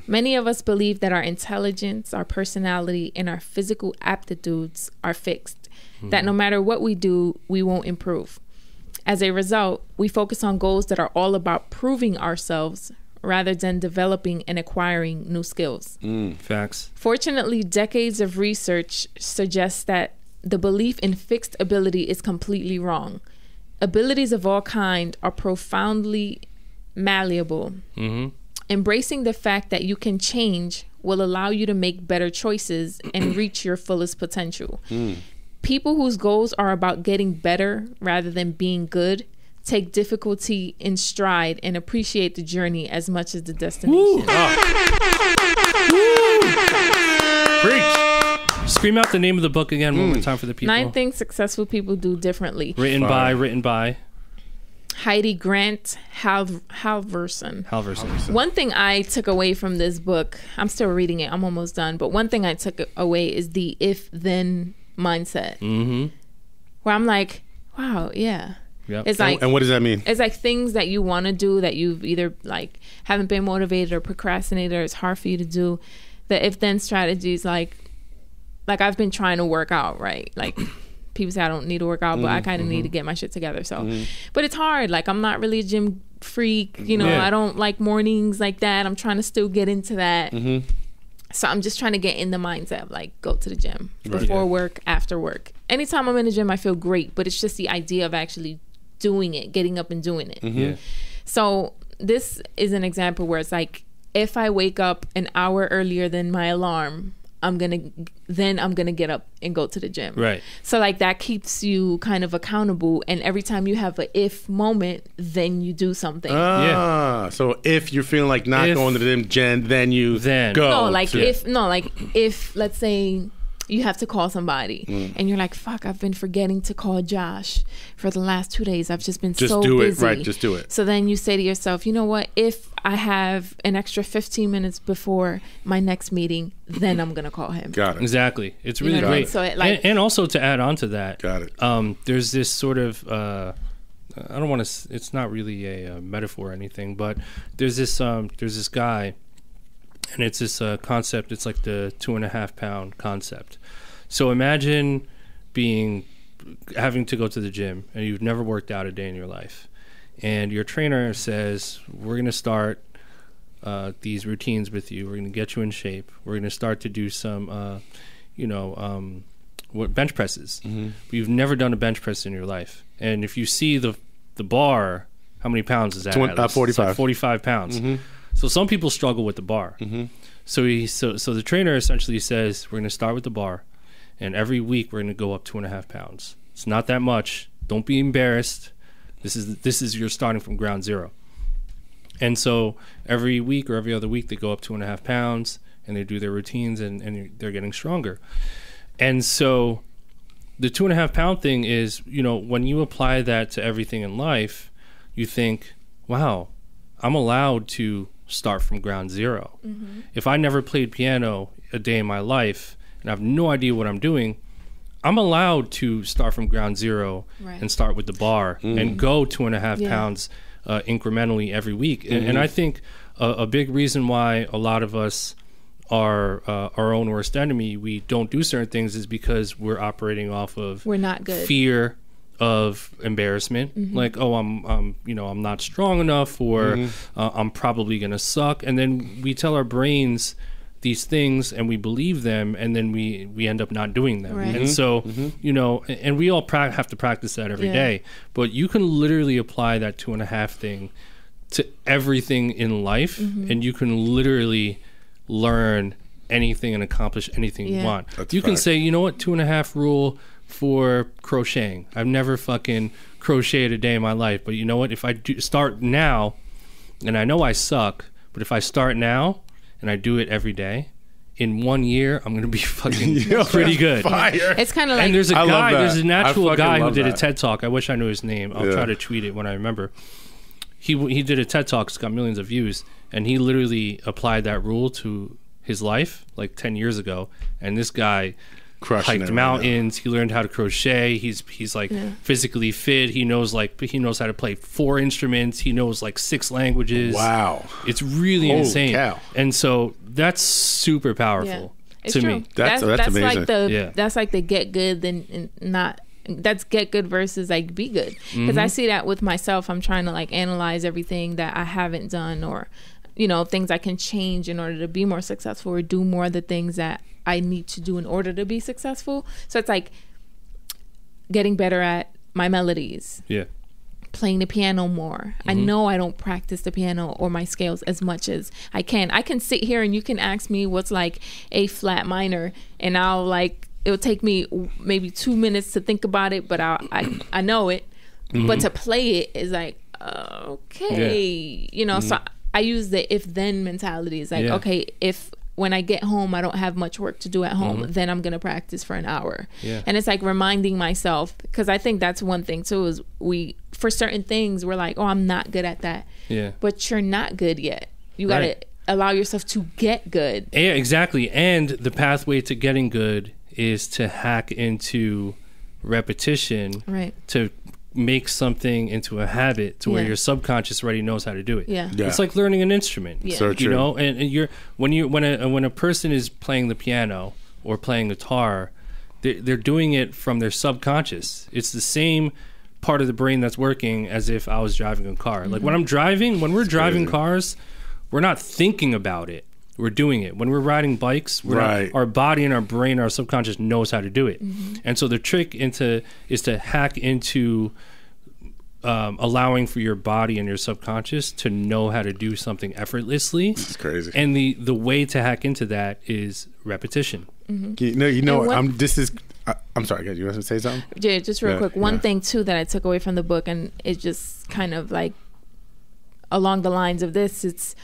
Many of us believe that our intelligence, our personality, and our physical aptitudes are fixed, that no matter what we do, we won't improve. As a result, we focus on goals that are all about proving ourselves rather than developing and acquiring new skills. Facts. Fortunately, decades of research suggests that the belief in fixed ability is completely wrong. Abilities of all kind are profoundly malleable. Embracing the fact that you can change will allow you to make better choices and reach your fullest potential. People whose goals are about getting better rather than being good take difficulty in stride and appreciate the journey as much as the destination. Preach. Scream out the name of the book again one more time for the people. 9 Things Successful People Do Differently. Written by Heidi Grant Halverson. One thing I took away from this book, I'm still reading it, I'm almost done, but one thing I took away is the if-then mindset. Where I'm like, wow, yeah. Yep. It's like, and what does that mean? It's like things that you want to do that you've either like haven't been motivated or procrastinated or it's hard for you to do. The if-then strategies, like I've been trying to work out, right? Like people say I don't need to work out, but I kind of need to get my shit together. So, but it's hard. Like I'm not really a gym freak, you know. I don't like mornings like that. I'm trying to still get into that. So I'm just trying to get in the mindset of like go to the gym before work, after work. Anytime I'm in the gym, I feel great, but it's just the idea of actually doing it, getting up and doing it. So this is an example where it's like if I wake up an hour earlier than my alarm, I'm gonna get up and go to the gym. Right. So like that keeps you kind of accountable, and every time you have a if moment, then you do something. So if you're feeling like not going to the gym, then go. No, like if let's say you have to call somebody and you're like, fuck, I've been forgetting to call Josh for the last 2 days. I've just been so busy. Just do it. So then you say to yourself, you know what? If I have an extra 15 minutes before my next meeting, then I'm going to call him. Got it. Exactly. It's really great. So and also to add on to that, got it. There's this sort of, I don't want to, it's not really a metaphor or anything, but there's this guy, and it's this concept. It's like the 2.5 pound concept. So imagine having to go to the gym and you've never worked out a day in your life, and your trainer says, we're going to start these routines with you. We're going to get you in shape. We're going to start to do some, bench presses. Mm-hmm. But you've never done a bench press in your life, and if you see the bar, how many pounds is that? 45. It's like 45 pounds. Mm-hmm. So some people struggle with the bar. Mm-hmm. So the trainer essentially says, we're going to start with the bar, and every week we're going to go up 2.5 pounds. It's not that much. Don't be embarrassed. This is you're starting from ground zero. And so every week or every other week they go up 2.5 pounds and they do their routines and they're getting stronger. And so the 2.5 pound thing is, when you apply that to everything in life, you think, wow, I'm allowed to start from ground zero. Mm-hmm. If I never played piano a day in my life and I have no idea what I'm doing, I'm allowed to start from ground zero and start with the bar and go 2.5 pounds incrementally every week. Mm-hmm. And I think a big reason why a lot of us are our own worst enemy, we don't do certain things, is because we're operating off of we're not good. Fear of embarrassment, like, oh, I'm not strong enough, or I'm probably gonna suck, and then we tell our brains these things and we believe them, and then we end up not doing them. Right. And so and we all have to practice that every day, but you can literally apply that 2.5 thing to everything in life, and you can literally learn anything and accomplish anything you want. You can say, 2.5 rule for crocheting. I've never fucking crocheted a day in my life, but you know what? If I do start now, and I know I suck, but if I start now and I do it every day, in 1 year I'm gonna be fucking pretty good. Fire. It's kind of like, and there's a guy, there's a natural guy who did that. a TED Talk. I wish I knew his name. I'll try to tweet it when I remember. He did a TED Talk. It's got millions of views, and he literally applied that rule to his life like 10 years ago. And this guy hiked mountains. He learned how to crochet. He's like physically fit. He knows how to play 4 instruments. He knows like 6 languages. Wow, it's really insane. Cow. And so that's super powerful to me. That's amazing. Like that's like the get good, then not. That's get good versus like be good, because I see that with myself. I'm trying to like analyze everything that I haven't done, or things I can change in order to be more successful, or do more of the things that I need to do in order to be successful. So it's like getting better at my melodies, playing the piano more. I know I don't practice the piano or my scales as much as I can sit here and you can ask me what's like A flat minor, and it'll take me maybe 2 minutes to think about it, but I know it. But to play it is like, okay, so I use the if-then mentality. It's like, okay, if when I get home I don't have much work to do at home, then I'm gonna practice for an hour. And it's like reminding myself, because I think that's one thing too, is for certain things we're like, oh, I'm not good at that. But you're not good yet. You gotta allow yourself to get good. Yeah, exactly. And the pathway to getting good is to hack into repetition, to make something into a habit to where your subconscious already knows how to do it. It's like learning an instrument. So true. And when a person is playing the piano or playing guitar, they're doing it from their subconscious. It's the same part of the brain that's working as if I was driving a car. Like when we're driving cars, we're not thinking about it. We're doing it. When we're riding bikes, our body and our brain, our subconscious knows how to do it. And so the trick is to hack into allowing for your body and your subconscious to know how to do something effortlessly. It's crazy. And the way to hack into that is repetition. I'm sorry, guys. You want to say something? Yeah, just real quick. One thing too that I took away from the book, and it's just kind of like along the lines of this, it's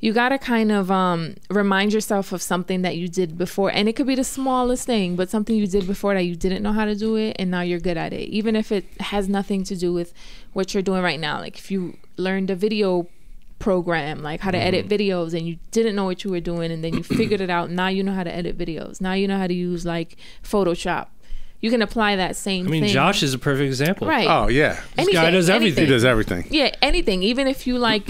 you got to kind of remind yourself of something that you did before, and it could be the smallest thing, but something you did before that you didn't know how to do it, and now you're good at it, even if it has nothing to do with what you're doing right now. Like if you learned a video program, like how to edit videos, and you didn't know what you were doing, and then you figured it out, now you know how to edit videos, now you know how to use like Photoshop. You can apply that same thing. Josh is a perfect example. Right. Oh yeah. This guy does everything. He does everything. Yeah, anything. Even if you like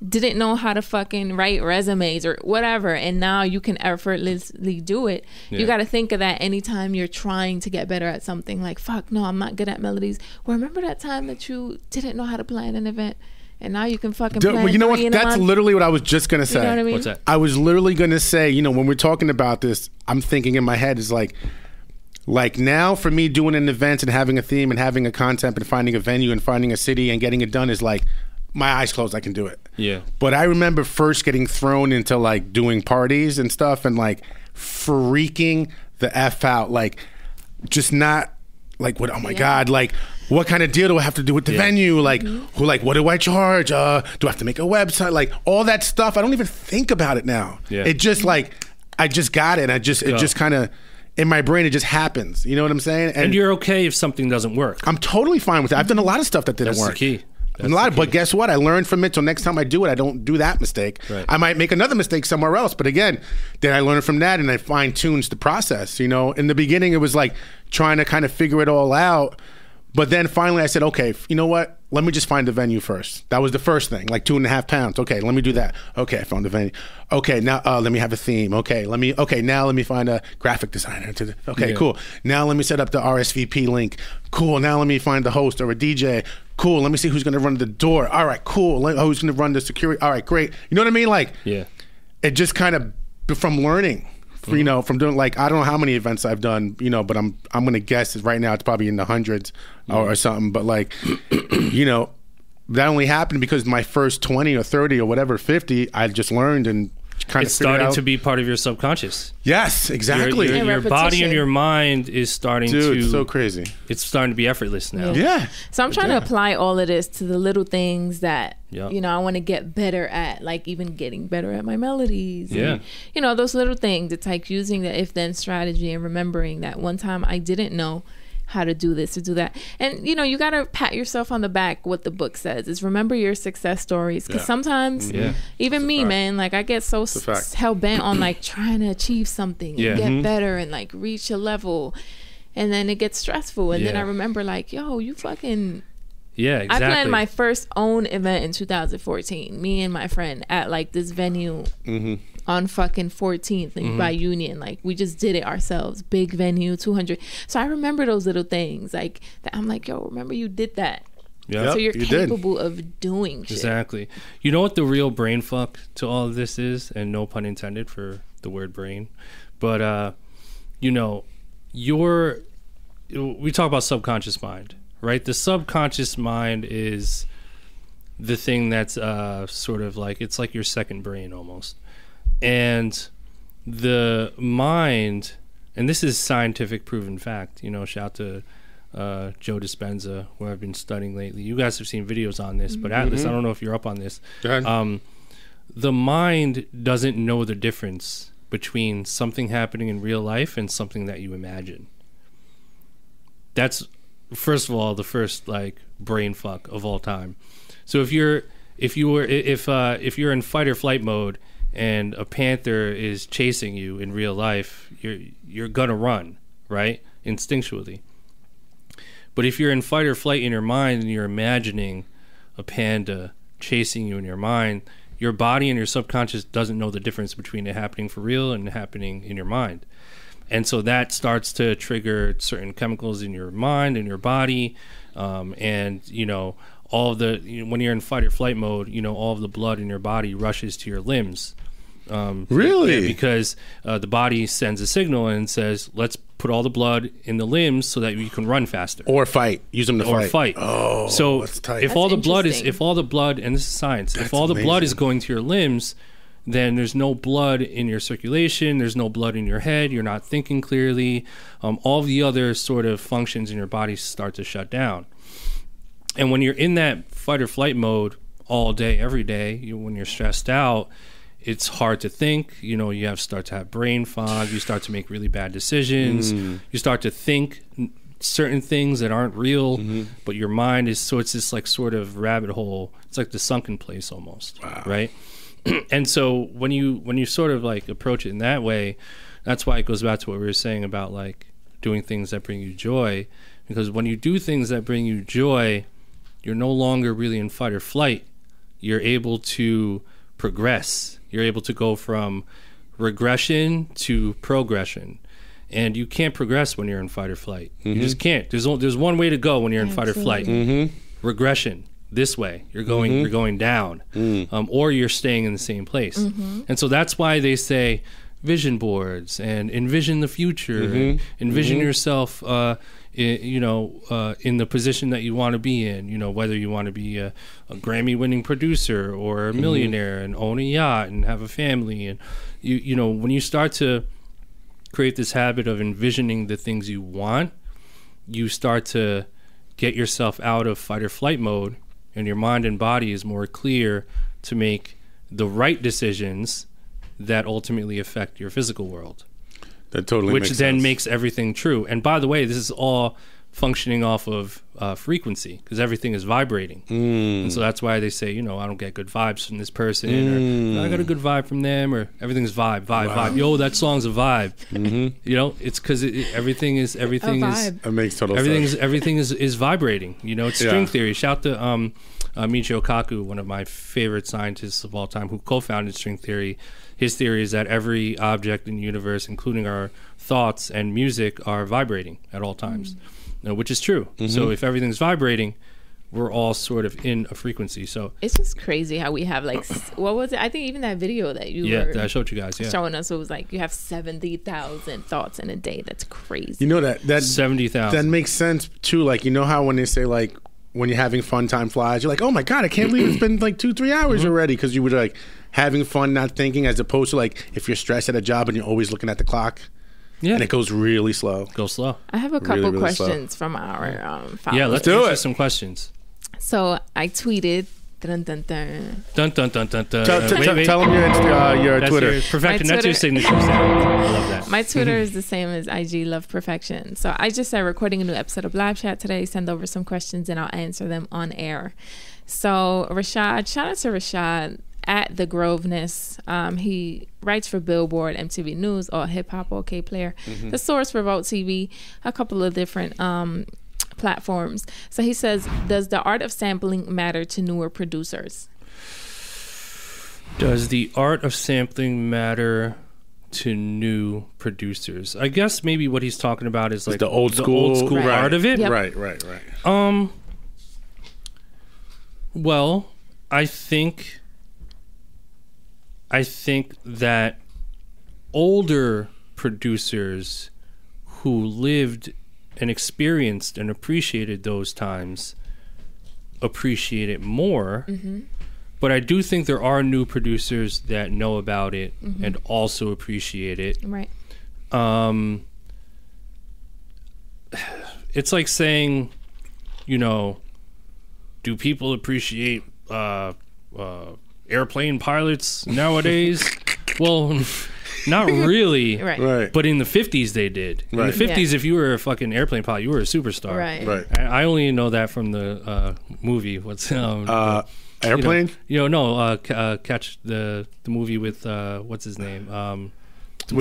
didn't know how to fucking write resumes or whatever, and now you can effortlessly do it. Yeah. You got to think of that anytime you're trying to get better at something. Like, fuck, no, I'm not good at melodies. Well, remember that time that you didn't know how to plan an event? And now you can fucking plan. Well, you know what? That's literally what I was just going to say. You know what I mean? What's that? I was literally going to say, when we're talking about this, I'm thinking in my head is like now for me doing an event and having a theme and having a concept and finding a venue and finding a city and getting it done is like my eyes closed, I can do it. Yeah. But I remember first getting thrown into like doing parties and stuff and like freaking the F out. Like just not like what, oh my God, like what kind of deal do I have to do with the venue? Like what do I charge? Do I have to make a website? Like all that stuff. I don't even think about it now. Yeah. It just like, I just got it. It just kind of, in my brain, it just happens. You know what I'm saying? And you're okay if something doesn't work. I'm totally fine with it. I've done a lot of stuff that didn't work. That's the key. But guess what? I learned from it. So next time I do it, I don't do that mistake. Right. I might make another mistake somewhere else. But again, then I learned from that and I fine tunes the process. In the beginning, it was like trying to kind of figure it all out. But then finally I said, okay, you know what? Let me just find the venue first. That was the first thing, like 2.5 pounds. Okay, let me do that. Okay, I found the venue. Okay, now let me have a theme. Now let me find a graphic designer. Cool. Now let me set up the RSVP link. Cool. Now let me find the host or a DJ. Cool. Let me see who's going to run the door. All right, cool. Who's going to run the security? All right, great. You know what I mean? Like, yeah. It just kind of from learning. From doing like I don't know how many events I've done, but I'm gonna guess right now it's probably in the hundreds or something. But like, that only happened because my first 20 or 30 or whatever 50, I just learned and kind of starting to be part of your subconscious. Yes, exactly. Your body and your mind is starting to. It's so crazy. It's starting to be effortless now. Yeah. So I'm trying to apply all of this to the little things that I want to get better at, like even getting better at my melodies. Yeah. And, those little things. It's like using the if-then strategy and remembering that one time I didn't know how to do this or do that. And you got to pat yourself on the back. What the book says is remember your success stories, because sometimes even me, man, like I get so hell-bent on like trying to achieve something and get better and like reach a level, and then it gets stressful, and then I remember like, yo, you fucking exactly. I planned my first own event in 2014, me and my friend at like this venue on fucking 14th by Union. Like we just did it ourselves, big venue, 200. So I remember those little things like that. I'm like, yo, remember you did that. Yeah. So you're capable of doing shit. Exactly. You know what the real brain fuck to all of this is, and no pun intended for the word brain, but we talk about subconscious mind, right? The subconscious mind is the thing that's sort of like, it's like your second brain almost. And the mind, and this is scientific proven fact, shout out to Joe Dispenza, who I've been studying lately. You guys have seen videos on this, but Atlas, I don't know if you're up on this. The mind doesn't know the difference between something happening in real life and something that you imagine. That's, first of all, the first like brain fuck of all time. So if you're in fight or flight mode and a panther is chasing you in real life, you're gonna run, right? Instinctually. But if you're in fight or flight in your mind and you're imagining a panda chasing you in your mind, your body and your subconscious doesn't know the difference between it happening for real and happening in your mind. And so that starts to trigger certain chemicals in your mind and your body, and all of the when you're in fight or flight mode, all of the blood in your body rushes to your limbs. Really? Because the body sends a signal and says, let's put all the blood in the limbs so that you can run faster or fight. Use them to fight. Oh, so that's tight. If all the blood and this is science, if all the blood is going to your limbs, then there's no blood in your circulation, there's no blood in your head, you're not thinking clearly, all the other sort of functions in your body start to shut down. And when you're in that fight or flight mode all day, every day, when you're stressed out, it's hard to think. You start to have brain fog, you start to make really bad decisions, you start to think certain things that aren't real, but your mind is, so it's this like sort of rabbit hole. It's like the sunken place almost, right? And so when you sort of like approach it in that way, that's why it goes back to what we were saying about like doing things that bring you joy. Because when you do things that bring you joy, you're no longer really in fight or flight. You're able to progress. You're able to go from regression to progression. And you can't progress when you're in fight or flight. You just can't. There's one way to go when you're in fight or flight. Regression. This way, you're going down, or you're staying in the same place. And so that's why they say vision boards and envision the future, envision yourself, in the position that you want to be in. Whether you want to be a Grammy-winning producer or a millionaire and own a yacht and have a family, and when you start to create this habit of envisioning the things you want, you start to get yourself out of fight or flight mode. And your mind and body is more clear to make the right decisions that ultimately affect your physical world. That totally makes sense. Which then makes everything true. And by the way, this is all functioning off of frequency, because everything is vibrating. And so that's why they say, I don't get good vibes from this person, or I got a good vibe from them, or everything's vibe. Yo, that song's a mibe. It's because everything is It makes total sense. Everything is vibrating. It's string theory. Shout to Michio Kaku, one of my favorite scientists of all time, who co-founded string theory. His theory is that every object in the universe, including our thoughts and music, are vibrating at all times. Which is true. So if everything's vibrating, we're all sort of in a frequency. So it's just crazy how we have like, what was it? I think even that video that you were that I showed you guys, showing us, it was like you have 70,000 thoughts in a day. That's crazy. That 70,000. That makes sense too. Like, how when they say like, when you're having fun, time flies, you're like, oh my God, I can't believe it's been like 2-3 hours already, because you were like having fun, not thinking, as opposed to like if you're stressed at a job and you're always looking at the clock. Yeah. And it goes really slow. Go slow. I have a couple questions from our followers. Yeah, let's do it. Some questions. So I tweeted. Dun, dun, dun. Dun, dun, dun, dun, dun. Tell them your Twitter. Perfection. That's your signature sound. I love that. My Twitter is the same as IG Love Perfection. So I just started recording a new episode of Live Chat today. Send over some questions and I'll answer them on air. So Rashad, shout out to Rashad at The Groveness. He writes for Billboard, MTV News, All Hip Hop, OK Player, the source for Vote TV, a couple of different platforms. So he says, does the art of sampling matter to newer producers? Does the art of sampling matter to new producers? I guess maybe what he's talking about is like the old school right. art of it. Yep. Right. Well, I think that older producers who lived and experienced and appreciated those times appreciate it more. But I do think there are new producers that know about it and also appreciate it. Right. It's like saying, do people appreciate airplane pilots nowadays? Well, not really. Right. But in the 50s they did. In the 50s, if you were a fucking airplane pilot, you were a superstar. Right. I only know that from the movie. What's Airplane? Catch the movie with what's his name? I'm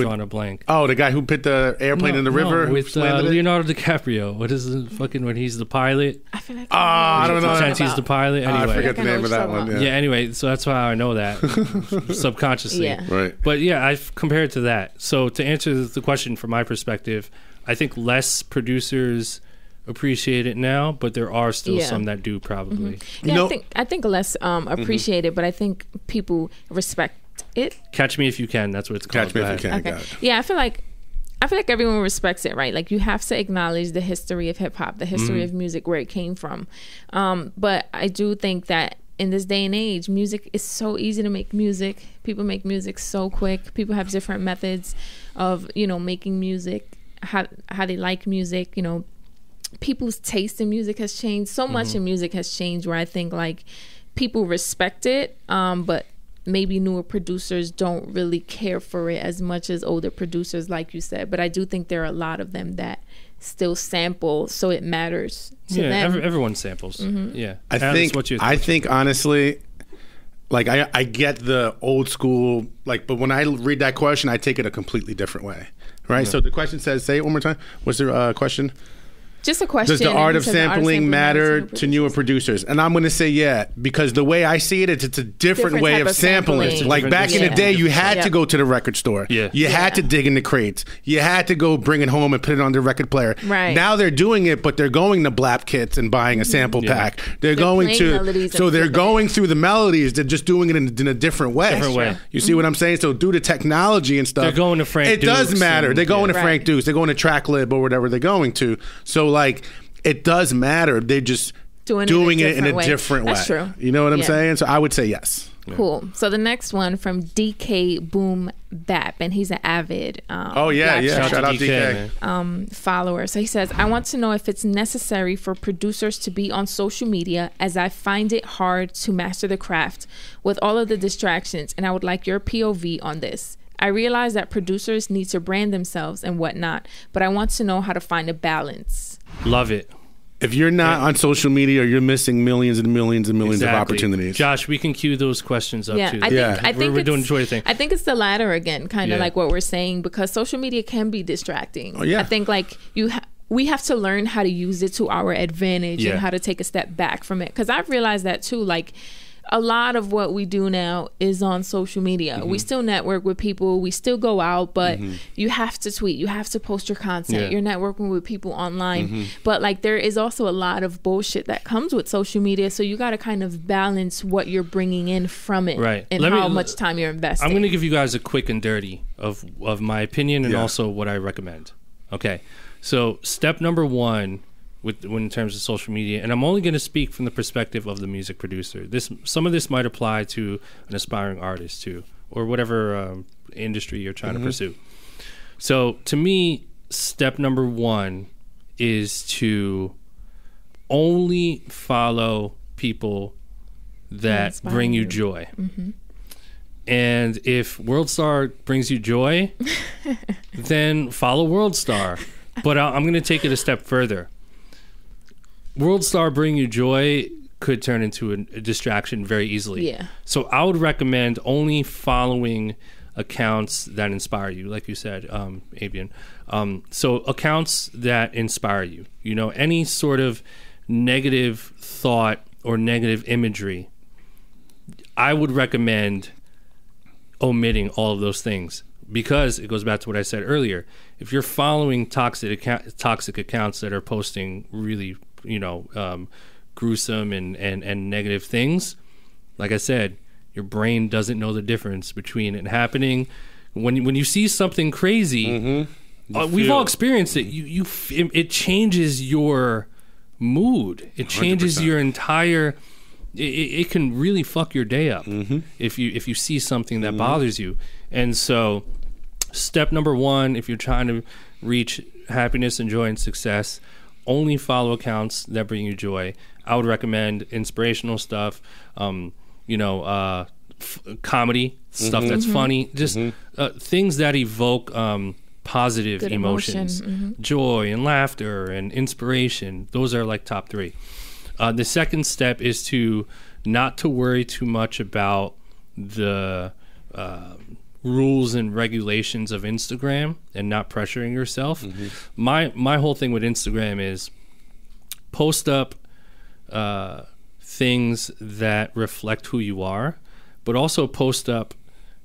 drawing a blank. Oh, the guy who put the airplane in the river? With Leonardo DiCaprio. What is it? Fucking when he's the pilot? I feel like I don't know. Pretends he's the pilot. Anyway. I forget the name of that one. Yeah, anyway, so that's why I know that subconsciously. Yeah. Right. But yeah, I've compared it to that. So to answer the question from my perspective, I think less producers appreciate it now, but there are still some that do probably. Yeah, I think less appreciate it, but I think people respect it. Catch Me If You Can, that's what it's called. Catch Me If You Can. Okay. Yeah, I feel like I feel like everyone respects it, right? Like you have to acknowledge the history of hip hop, the history of music, where it came from. But I do think that in this day and age, music is so easy to make music. People make music so quick. People have different methods of, making music, how they like music. People's taste in music has changed. So much in music has changed where I think like people respect it, but maybe newer producers don't really care for it as much as older producers, like you said. But I do think there are a lot of them that still sample, so it matters to them. Everyone samples. Yeah, I think honestly, like I get the old school, like, but when I read that question, I take it a completely different way, right? So the question says, say it one more time. What's the question? Just a question. Does the art of sampling matter to newer producers? And I'm going to say yeah, because the way I see it, it's a different way of sampling. Like back in the day, you had to go to the record store. Yeah. You had to dig in the crates. You had to go bring it home and put it on the record player. Right. Now they're doing it, but they're going to Blap Kits and buying a sample pack. They're going to, so they're going through the melodies. They're just doing it in a different way. You see what I'm saying? So due to technology and stuff, they're going to Frank Dukes. It does matter. They're going to Frank Dukes. They're going to TrackLib or whatever they're going to. So like, it does matter. They're just doing it in a different way. That's true. You know what I'm saying? So I would say yes. Cool. So the next one from DK Boom Bap, and he's an avid shout out DK follower. So he says, I want to know if it's necessary for producers to be on social media, as I find it hard to master the craft with all of the distractions, and I would like your POV on this. I realize that producers need to brand themselves and whatnot, but I want to know how to find a balance. Love it. If you're not on social media, you're missing millions and millions and millions of opportunities. Josh, we can cue those questions up too. I think we're doing the Joy thing. I think it's the latter again, kind of like what we're saying, because social media can be distracting. I think like we have to learn how to use it to our advantage and how to take a step back from it. Because I've realized that too, like, a lot of what we do now is on social media. We still network with people. We still go out, but you have to tweet. You have to post your content. You're networking with people online. But like there is also a lot of bullshit that comes with social media. So you got to kind of balance what you're bringing in from it and how much time you're investing. I'm going to give you guys a quick and dirty of my opinion and also what I recommend. Okay. So step number one, in terms of social media, and I'm only going to speak from the perspective of the music producer. Some of this might apply to an aspiring artist too, or whatever industry you're trying to pursue. So to me, step number one is to only follow people that bring you joy. And if WorldStar brings you joy, then follow WorldStar. But I'm going to take it a step further. WorldStar bring you joy could turn into a distraction very easily. Yeah. So I would recommend only following accounts that inspire you, like you said, Avian. So accounts that inspire you. Any sort of negative thought or negative imagery, I would recommend omitting all of those things, because it goes back to what I said earlier. If you're following toxic accounts that are posting really gruesome and negative things, like I said, your brain doesn't know the difference between it happening. When you see something crazy, we've all experienced it. It changes your mood. It changes 100%. Your entire. It can really fuck your day up if you see something that bothers you. And so, step number one, if you're trying to reach happiness and joy and success, only follow accounts that bring you joy. I would recommend inspirational stuff, comedy, stuff that's funny, just things that evoke positive emotions, joy and laughter and inspiration. Those are like top three. The second step is to not to worry too much about the rules and regulations of Instagram and not pressuring yourself. My whole thing with Instagram is post up things that reflect who you are, but also post up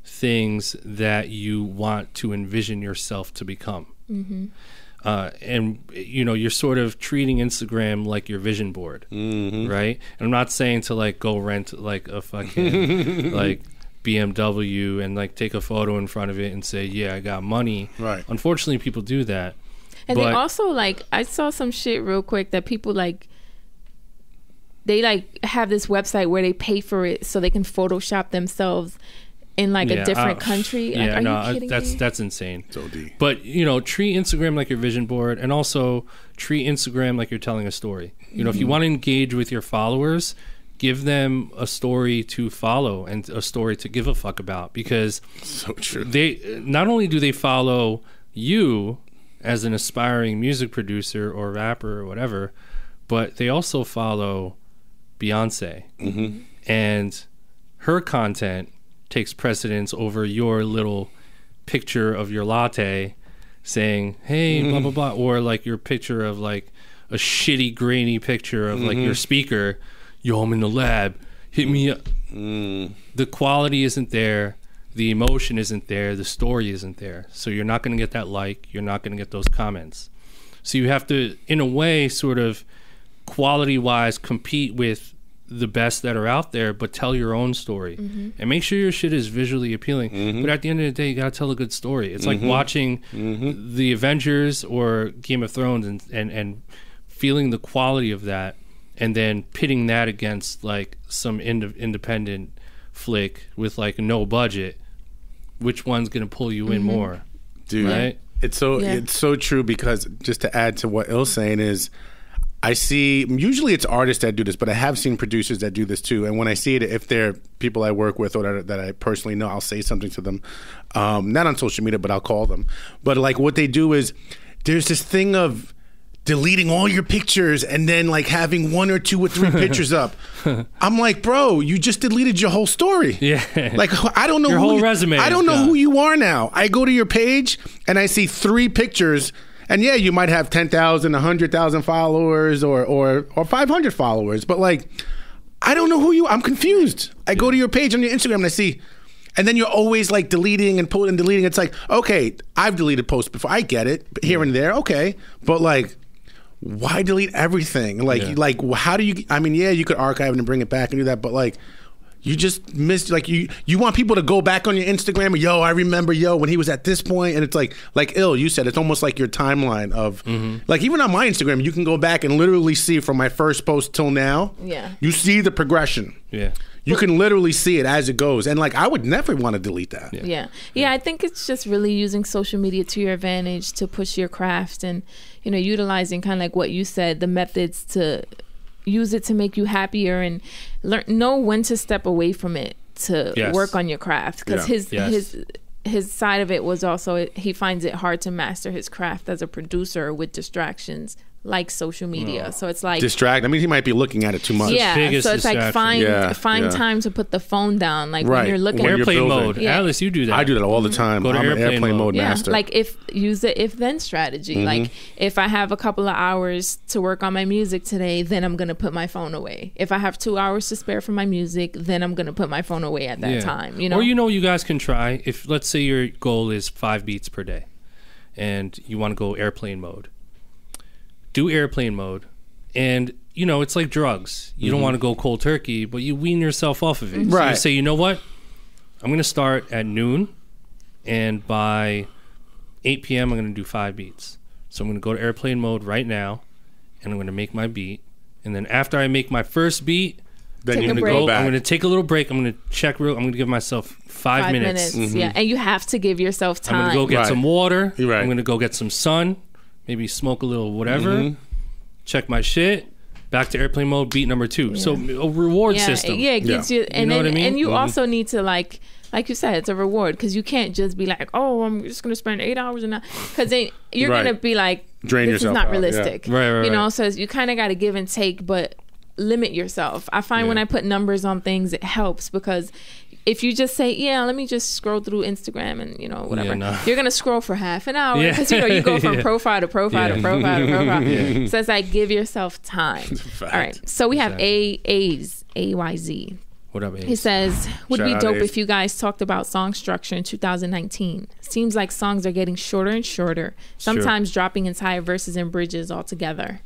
things that you want to envision yourself to become. And you're sort of treating Instagram like your vision board, right? And I'm not saying to like go rent like a fucking like BMW and like take a photo in front of it and say, yeah, I got money. Right. Unfortunately, people do that. And they also like, I saw some shit real quick that people like, they like have this website where they pay for it so they can Photoshop themselves in like a different country. Yeah, like, are you kidding me? That's insane. So deep. But you know, treat Instagram like your vision board, and also treat Instagram like you're telling a story. You know, if you want to engage with your followers, give them a story to follow and a story to give a fuck about, because so true. They not only do they follow you as an aspiring music producer or rapper or whatever, but they also follow Beyonce, and her content takes precedence over your little picture of your latte saying, hey, blah, blah, blah, or like your picture of like a shitty, grainy picture of like your speaker, yo, I'm in the lab, hit me up. The quality isn't there. The emotion isn't there. The story isn't there. So you're not going to get that like. You're not going to get those comments. So you have to, in a way, sort of quality-wise compete with the best that are out there, but tell your own story. And make sure your shit is visually appealing. But at the end of the day, you got to tell a good story. It's like watching the Avengers or Game of Thrones and feeling the quality of that, and then pitting that against like some independent flick with like no budget. Which one's going to pull you in more? Dude, right? It's so true, because just to add to what Il's saying is, I see, usually it's artists that do this, but I have seen producers that do this too. And when I see it, if they're people I work with or that I personally know, I'll say something to them. Not on social media, but I'll call them. But like what they do is, there's this thing of deleting all your pictures and then like having 1 or 2 or 3 pictures up. I'm like, bro, you just deleted your whole story. Yeah. Like, I don't know your whole resume. I don't know who you are now. I go to your page and I see 3 pictures. And yeah, you might have 10,000, 100,000 followers or 500 followers, but like, I don't know who you. I'm confused. I go to your page on your Instagram and I see, and then you're always like deleting and pulling and deleting. It's like, okay, I've deleted posts before. I get it here and there, okay, but like, why delete everything? Like, how do you? I mean, yeah, you could archive it and bring it back and do that, but like, you just missed, like, you want people to go back on your Instagram and, yo, I remember, when he was at this point. And it's like Il, you said, it's almost like your timeline of, like, even on my Instagram, you can go back and literally see from my first post till now. Yeah. You see the progression. Yeah. You can literally see it as it goes. And, like, I would never want to delete that. Yeah, I think it's just really using social media to your advantage to push your craft and, you know, utilizing kind of like what you said, the methods to use it to make you happier and know when to step away from it to work on your craft, because his side of it was also he finds it hard to master his craft as a producer with distractions like social media. So it's like distract. I mean, he might be looking at it too much. Yeah, so it's like find time to put the phone down. Like when you're looking at airplane mode. Alice, you do that. I do that all the time. Go to I'm an airplane mode master. Like use the if then strategy. Like if I have a couple of hours to work on my music today, then I'm gonna put my phone away. If I have 2 hours to spare for my music, then I'm gonna put my phone away at that time. You know, or you guys can try, if let's say your goal is 5 beats per day, and you want to go airplane mode. Do airplane mode, and it's like drugs. You don't want to go cold turkey, but you wean yourself off of it. So you say, you know what? I'm going to start at noon, and by 8 p.m. I'm going to do 5 beats. So I'm going to go to airplane mode right now, and I'm going to make my beat. And then after I make my first beat, then you're going to go back. I'm going to take a little break. I'm going to check I'm going to give myself 5 minutes. Yeah, and you have to give yourself time. I'm going to go get some water. I'm going to go get some sun. Maybe smoke a little whatever, check my shit, back to airplane mode, beat number 2. So a reward system. Yeah, it gives you, and you know what I mean? And you also need to like you said, it's a reward, because you can't just be like, oh, I'm just going to spend 8 hours and that, because then you're going to be like, drain this yourself is not out. realistic. Right. You know, so you kind of got to give and take, but limit yourself. I find when I put numbers on things, it helps, because if you just say, let me just scroll through Instagram and, whatever, you're going to scroll for half an hour, because, you go from profile to profile to profile to profile. So it's like, give yourself time. All right. So we have AYZ. What up, AZ? He says, would be dope if you guys talked about song structure in 2019. Seems like songs are getting shorter and shorter, sometimes dropping entire verses and bridges altogether.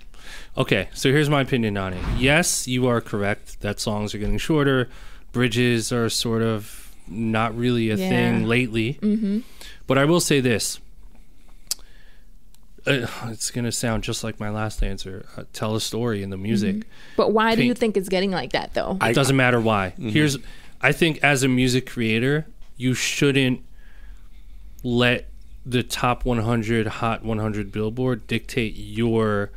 Okay, so here's my opinion on it. Yes, you are correct that songs are getting shorter. Bridges are sort of not really a thing lately. But I will say this. It's going to sound just like my last answer. Tell a story in the music. But why do you think it's getting like that, though? It doesn't matter why. I think as a music creator, you shouldn't let the top 100 Hot 100 Billboard dictate your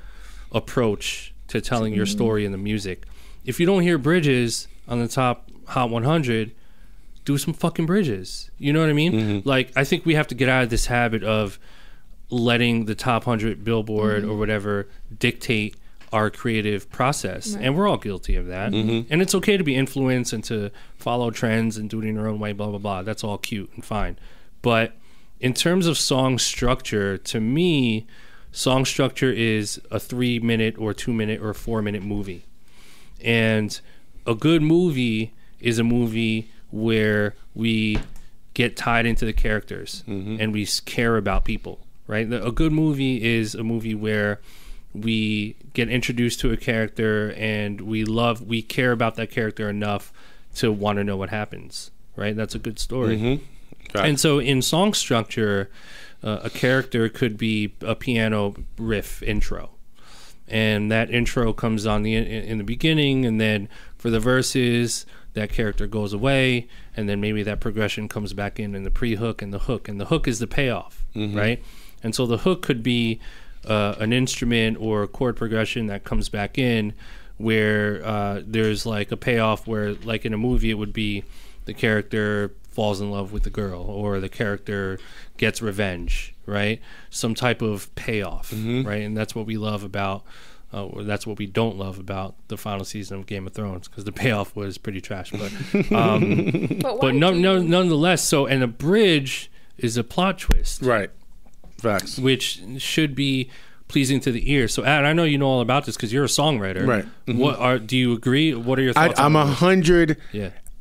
approach to telling your story in the music. If you don't hear bridges on the top Hot 100, do some fucking bridges. You know what I mean? Like, I think we have to get out of this habit of letting the top 100 Billboard or whatever dictate our creative process. And we're all guilty of that. And it's okay to be influenced and to follow trends and do it in your own way, blah, blah, blah. That's all cute and fine. But in terms of song structure, to me, song structure is a 3-minute or 2-minute or 4-minute movie. And a good movie is a movie where we get tied into the characters and we care about people. Right? A good movie is a movie where we get introduced to a character and we care about that character enough to want to know what happens. Right? That's a good story. Right. And so in song structure, a character could be a piano riff intro. And that intro comes on in the beginning, and then for the verses, that character goes away, and then maybe that progression comes back in the pre-hook and the hook. And the hook is the payoff, right? And so the hook could be an instrument or a chord progression that comes back in where there's like a payoff where, like in a movie, it would be the character falls in love with the girl or the character gets revenge, right? Some type of payoff, right? And that's what we love about, or that's what we don't love about the final season of Game of Thrones, because the payoff was pretty trash. But nonetheless, so, and a bridge is a plot twist. Right. Facts. Which should be pleasing to the ear. So, Ad, I know you know all about this because you're a songwriter. Right. Do you agree? What are your thoughts? I'm 100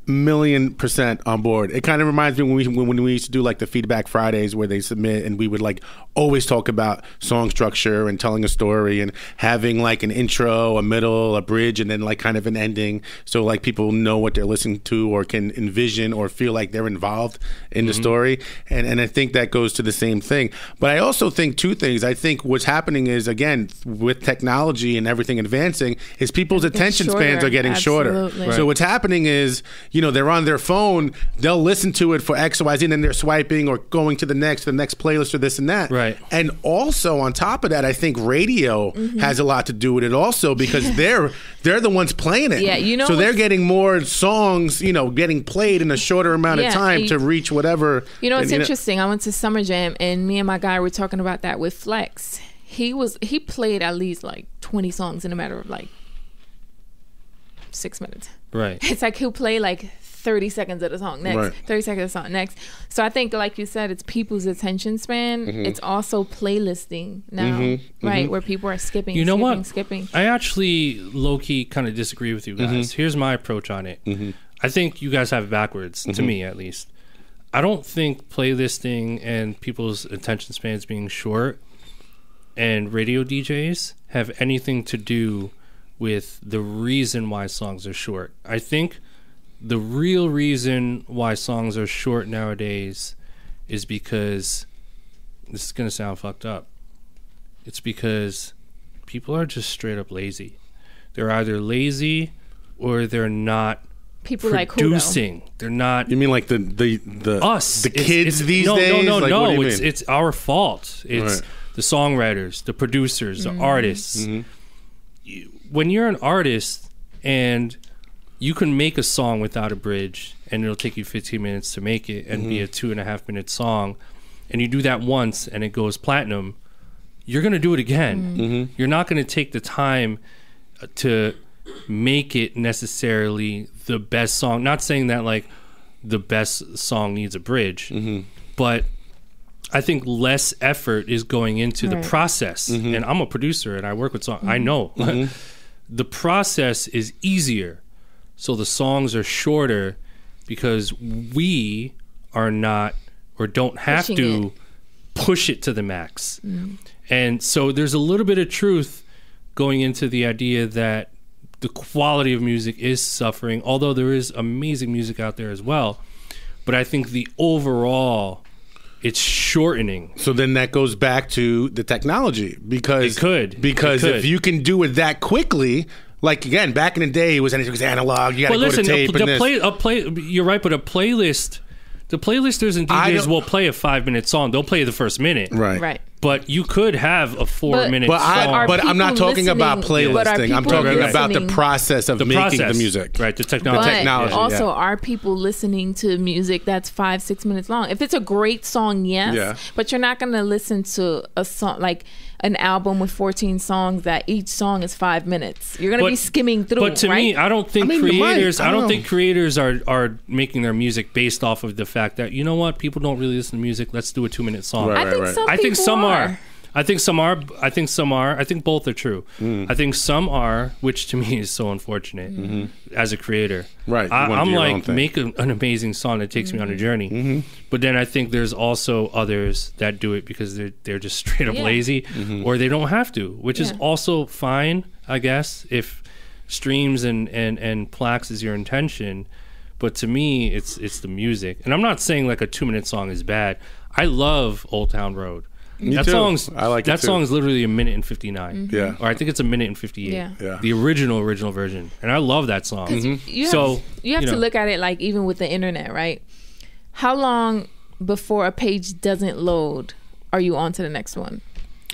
1,000,000% on board. It kind of reminds me when we used to do like the Feedback Fridays where they submit, and we would like always talk about song structure and telling a story and having like an intro, a middle, a bridge, and then like kind of an ending, so like people know what they're listening to or can envision or feel like they're involved in the story. And I think that goes to the same thing. But I also think two things. I think what's happening is, again, with technology and everything advancing, is people's attention spans are getting shorter. Right. So what's happening is, you know, they're on their phone, they'll listen to it for X, Y, Z, and then they're swiping or going to the next playlist or this and that. Right. And also on top of that, I think radio has a lot to do with it also, because they're the ones playing it. Yeah, you know. So they're getting more songs, you know, getting played in a shorter amount of time to reach whatever. You know, it's interesting. I went to Summer Jam and me and my guy were talking about that with Flex. He played at least like 20 songs in a matter of like 6 minutes. Right. It's like he'll play like 30 seconds of the song next, 30 seconds of the song next. So I think, like you said, it's people's attention span. It's also playlisting now, right? Where people are skipping. I actually low-key kind of disagree with you guys. Here's my approach on it. I think you guys have it backwards, to me at least. I don't think playlisting and people's attention spans being short and radio DJs have anything to do with the reason why songs are short. I think the real reason why songs are short nowadays is because, this is going to sound fucked up, it's because people are just straight up lazy. They're either lazy or they're not people producing. Like they're not. You mean like the us, the kids these days? No. It's our fault. It's the songwriters, the producers, the artists. When you're an artist and you can make a song without a bridge and it'll take you 15 minutes to make it and be a 2.5 minute song, and you do that once and it goes platinum, you're going to do it again. You're not going to take the time to make it necessarily the best song. Not saying that like the best song needs a bridge, but I think less effort is going into the process. And I'm a producer and I work with songs. I know the process is easier. So the songs are shorter because we are not, or don't have to push it to the max. And so there's a little bit of truth going into the idea that the quality of music is suffering, although there is amazing music out there as well. but I think the overall, it's shortening. So then that goes back to the technology because if you can do it that quickly, like again, back in the day, it was analog. You got to go to tape. You're right, but a playlist. The playlisters and DJs will play a 5-minute song. They'll play the first minute. Right. But you could have a 4-minute song. But I'm not talking about playlisting. I'm talking about the process of making the music. Right, the technology. But also, are people listening to music that's 5-6 minutes long? If it's a great song, yes. Yeah. But you're not going to listen to a song like an album with 14 songs that each song is 5 minutes. You're going to be skimming through. But to me, I don't think creators are making their music based off of the fact that, you know what, people don't really listen to music. Let's do a 2-minute song. I think some are. I think some are. I think both are true. I think some are, which to me is so unfortunate as a creator. Right. I'm like, make an amazing song that takes me on a journey. But then I think there's also others that do it because they're just straight up lazy or they don't have to, which is also fine, I guess, if streams and plaques is your intention. But to me, it's the music. And I'm not saying like a 2-minute song is bad. I love Old Town Road. That song's literally 1 minute and 59. Yeah. Or I think it's 1 minute and 58. Yeah. The original version. And I love that song. You have to look at it like even with the internet, right? How long before a page doesn't load are you on to the next one?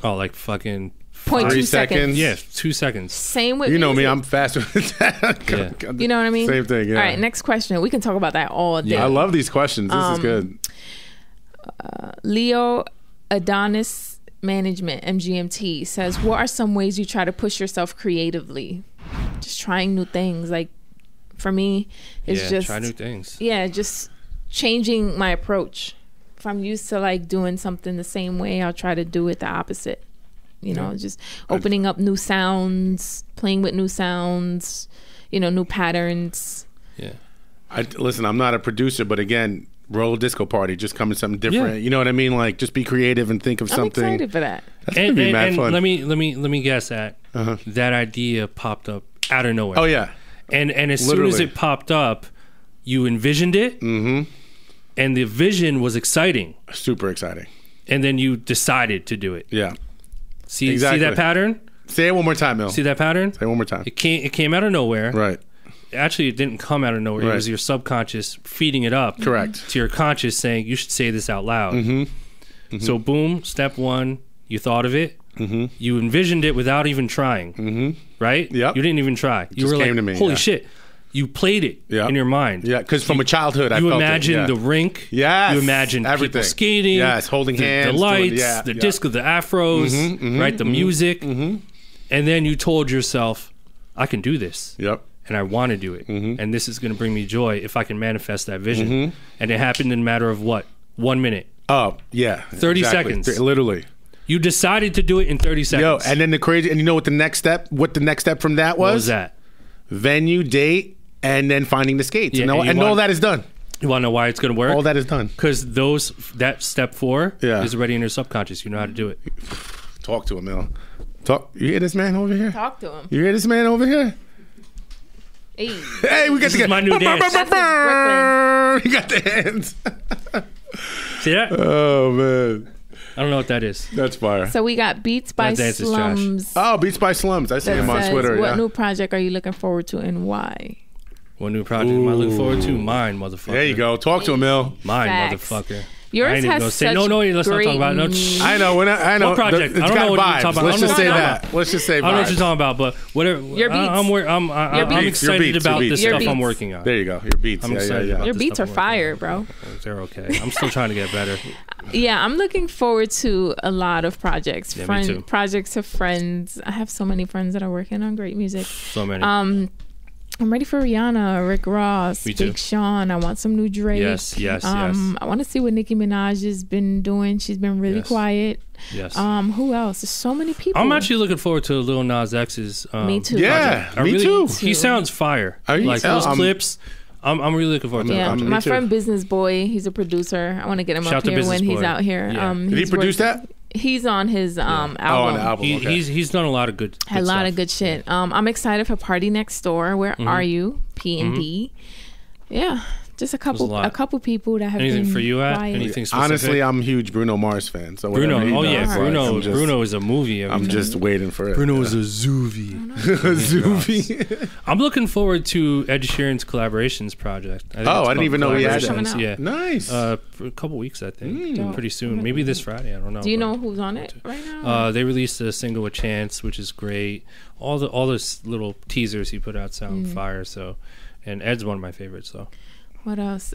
Oh, like fucking 0.2 seconds. Yeah, 2 seconds. Same with you know music. me, I'm faster than that. You know what I mean? Same thing, yeah. All right, next question. We can talk about that all day. I love these questions. This is good. Leo Adonis Management, MGMT, says, what are some ways you try to push yourself creatively? Just trying new things. Like, for me, it's just... try new things. Yeah, just changing my approach. If I'm used to, like, doing something the same way, I'll try to do it the opposite. You know, just opening up new sounds, playing with new sounds, new patterns. Yeah. Listen, I'm not a producer, but again... roll disco party, just come in something different. You know what I mean? Like, just be creative and think of something. I'm excited for that. That's gonna be mad fun. Let me guess that that idea popped up out of nowhere. Oh yeah, and as soon as it popped up, you envisioned it, and the vision was exciting, super exciting, and then you decided to do it. Yeah, see that pattern? Say it one more time, Mil. See that pattern? Say it one more time. It came out of nowhere, right? Actually, it didn't come out of nowhere. Right. It was your subconscious feeding it up. Correct. To your conscious saying, you should say this out loud. So boom, step one, you thought of it. You envisioned it without even trying. Right? Yep. You didn't even try. You were came like, to me, holy shit. You played it in your mind. Yeah, because from a childhood, I felt it. You imagined the rink. Yes. You imagined everything. People skating. Yes, holding hands. The lights, the disco, the afros, right? The music. And then you told yourself, I can do this. Yep. And I want to do it. And this is going to bring me joy if I can manifest that vision. And it happened in a matter of what? 1 minute. Oh, yeah. 30 seconds. Literally. You decided to do it in 30 seconds. And then and you know what the next step from that was? What was that? Venue, date, and then finding the skates. Yeah, and all that is done. You want to know why it's going to work? All that is done. Because that step 4 is already in your subconscious. You know how to do it. Talk to him, Mil. You hear this man over here? Talk to him. You hear this man over here? Hey, we got my new dance. You got the hands. See that? Oh man, I don't know what that is. That's fire. So we got Beats by Slums. Oh, Beats by Slums. I see him on Twitter. What new project are you looking forward to and why? What new project am I looking forward to? Mine, motherfucker. There you go. Talk to him, Mil. Mine, motherfucker. Yours has such no, let's not talk about it. I know. I know. What project? It's I don't know what you're talking about. Let's just say that. Let's just say vibes. I don't know what you're talking about, but whatever. Your beats. I'm excited about the stuff I'm working on. There you go. Your beats. I'm excited about your beats are fire, bro. They're okay. I'm still trying to get better. Yeah, I'm looking forward to a lot of projects. Yeah, me too. Projects of friends. I have so many friends that are working on great music. So many. I'm ready for Rihanna, Rick Ross, Big Sean. I want some new Drake. Yes. I want to see what Nicki Minaj has been doing. She's been really quiet. Yes. Who else? There's so many people. I'm actually looking forward to Lil Nas X's. Me too. Yeah, me too. He sounds fire. Like those clips. I'm really looking forward to that. My friend Business Boy, he's a producer. I want to get him up here when he's out here. Yeah. Did he produce that? He's on his album. On the album. He's done a lot of good a lot of good shit. I'm excited for Party Next Door. Where are you? P&D. Yeah, Just a couple people that have anything been for you at quiet. anything specific? Honestly, I'm a huge Bruno Mars fan. So Bruno, Bruno Bruno is a movie. I'm just waiting for it. Bruno is a zoovie. Zoovie. I'm looking forward to Ed Sheeran's collaborations project. I didn't even know he had that. Yeah, nice. For a couple weeks, I think. Pretty soon, maybe this Friday. I don't know. Do you know who's on it right now? They released a single with Chance, which is great. All those little teasers he put out sound fire. So, and Ed's one of my favorites. So. What else?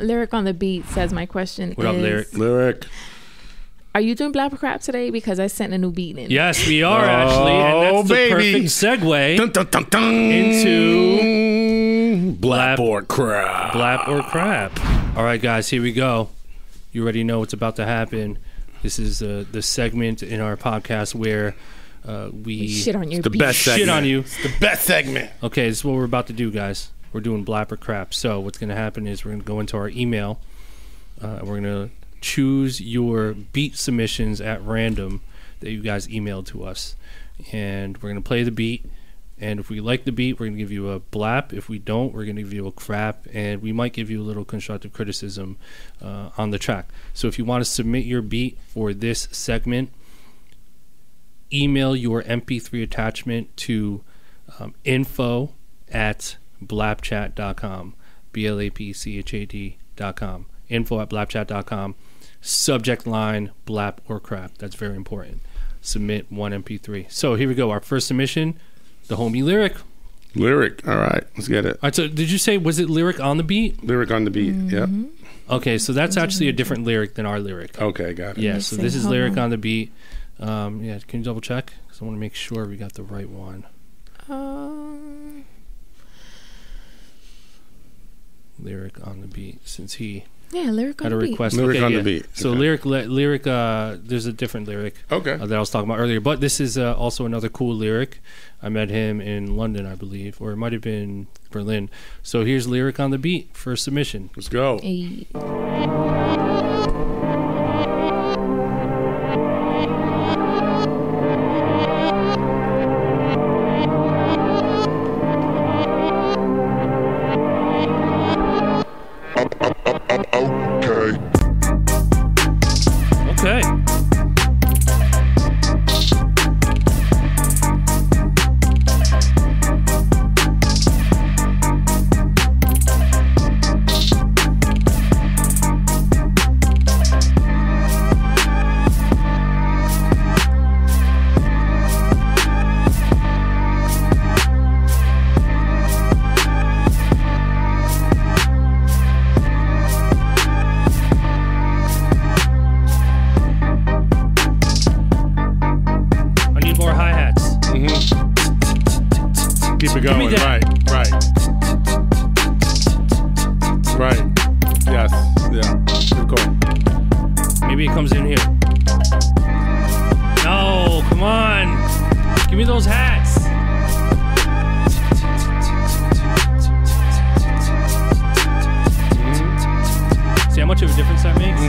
Lyric on the Beat says my question what is... up, Lyric. Are you doing Blap or Crap today? Because I sent a new beat in. Yes, we are actually. And that's the perfect segue into Blap or Crap. Blap or Crap. All right, guys, here we go. You already know what's about to happen. This is the segment in our podcast where we shit on your beat. The best segment. Shit on you. It's the best segment. Okay, this is what we're about to do, guys. We're doing Blap or Crap. So what's going to happen is we're going to go into our email. We're going to choose your beat submissions at random that you guys emailed to us. And we're going to play the beat. And if we like the beat, we're going to give you a blap. If we don't, we're going to give you a crap. And we might give you a little constructive criticism on the track. So if you want to submit your beat for this segment, email your MP3 attachment to info@blapchat.com. blapchat.com. info@blapchat.com. Subject line blap or crap. That's very important. Submit one MP3. So here we go. Our first submission, the homie Lyric. Lyric. All right, let's get it. All right, so did you say, was it Lyric on the beat? Lyric on the beat. Yep. Okay, so that's actually a different lyric than our lyric. Okay, got it. Yeah, so this is Lyric on the beat. Yeah, can you double check? Because I want to make sure we got the right one. Lyric on the beat, since he Lyric on had a the beat. request. Lyric okay, on yeah. the beat. So okay. lyric. There's a different lyric. Okay. That I was talking about earlier, but this is also another cool lyric. I met him in London, I believe, or it might have been Berlin. So here's Lyric on the beat for submission. Let's go. Hey. Okay. Keep it going. Right. Yes. Yeah. Good call. Maybe it comes in here. No, come on. Give me those hats. See how much of a difference that makes?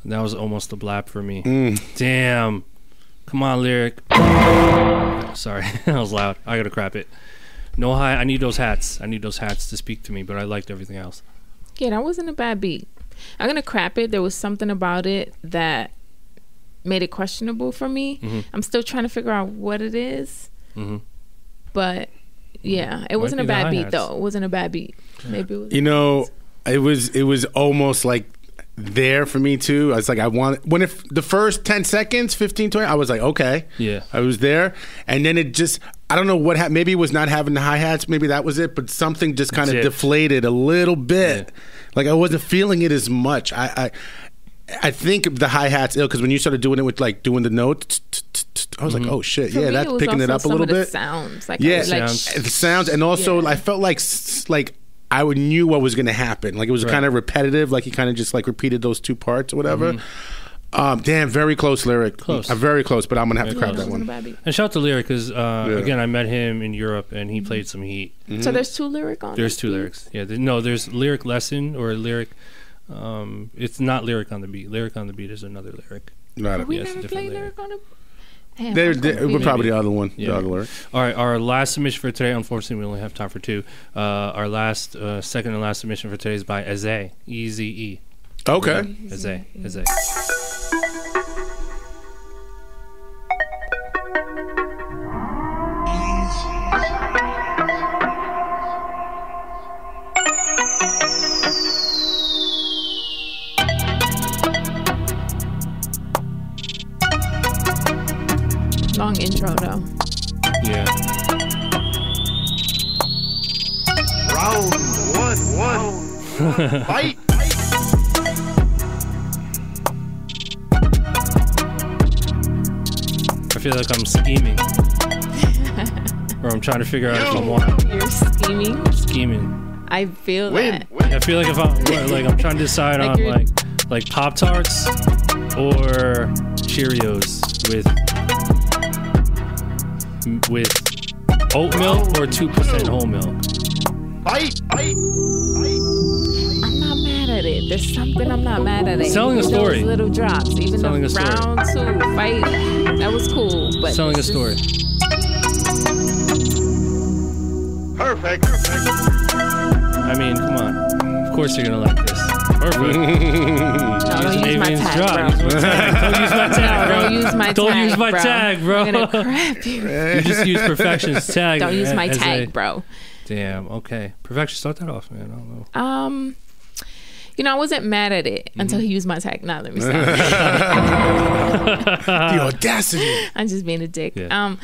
That was almost a blap for me. Damn. Come on, Lyric. Sorry, that was loud. I gotta crap it. No hi. I need those hats. I need those hats to speak to me, but I liked everything else. Yeah, that wasn't a bad beat. I'm gonna crap it. There was something about it that made it questionable for me. I'm still trying to figure out what it is. But yeah, it wasn't a bad beat though. It wasn't a bad beat. Maybe it was. You know, it was almost like there for me too. I was like, the first 10 seconds, 15, 20, I was like, okay. Yeah. I was there. And then it just, I don't know what happened. Maybe it was not having the hi-hats. Maybe that was it. But something just kind of deflated a little bit. Yeah. Like I wasn't feeling it as much. I think the hi-hats ill because when you started doing it with like doing the notes, I was like, oh shit, yeah, that's picking it up a little bit. Sounds like the sounds, and also I felt like I knew what was going to happen. Like it was kind of repetitive. Like he kind of just like repeated those two parts or whatever. Damn, very close Lyric. Close. Very close, but I'm going to have to crap that one. And shout out to Lyric because, again, I met him in Europe and he played some heat. So there's two Lyric on There's two lyrics. Yeah. There's Lyric Lesson or Lyric. It's not Lyric on the beat. Lyric on the beat is another lyric. We never played Lyric on the We're probably the other one. Yeah. The other alert. All right, our last submission for today. Unfortunately, we only have time for 2. Our last, second and last submission for today is by Eze. E-Z-E. Okay. Eze. Long intro though. Yeah. Round one. Fight. I feel like I'm scheming. Or I'm trying to figure out if I want. You're scheming. Scheming. I feel Win. that. I feel like if I'm trying to decide Like on you're- like Pop-Tarts or Cheerios with oat milk or 2% whole milk. Fight. I'm not mad at it. There's something I'm not mad at it. Selling a Even story. Those little drops. Even Selling the a story. round 2 fight. That was cool. But Selling a it's story. just- Perfect. I mean, come on. Of course you're gonna like this. Perfect. No, don't use my Avian's tag, drop. bro. Don't use my tag, bro. Don't use my Don't tag, use my bro. tag, bro. I'm gonna crap you. You just use Perfection's tag. Don't use my as tag, bro. Damn. Okay. Perfection. Start that off, man. I don't know. I wasn't mad at it until he used my tag. Nah, let me stop. The audacity. I'm just being a dick. Yeah.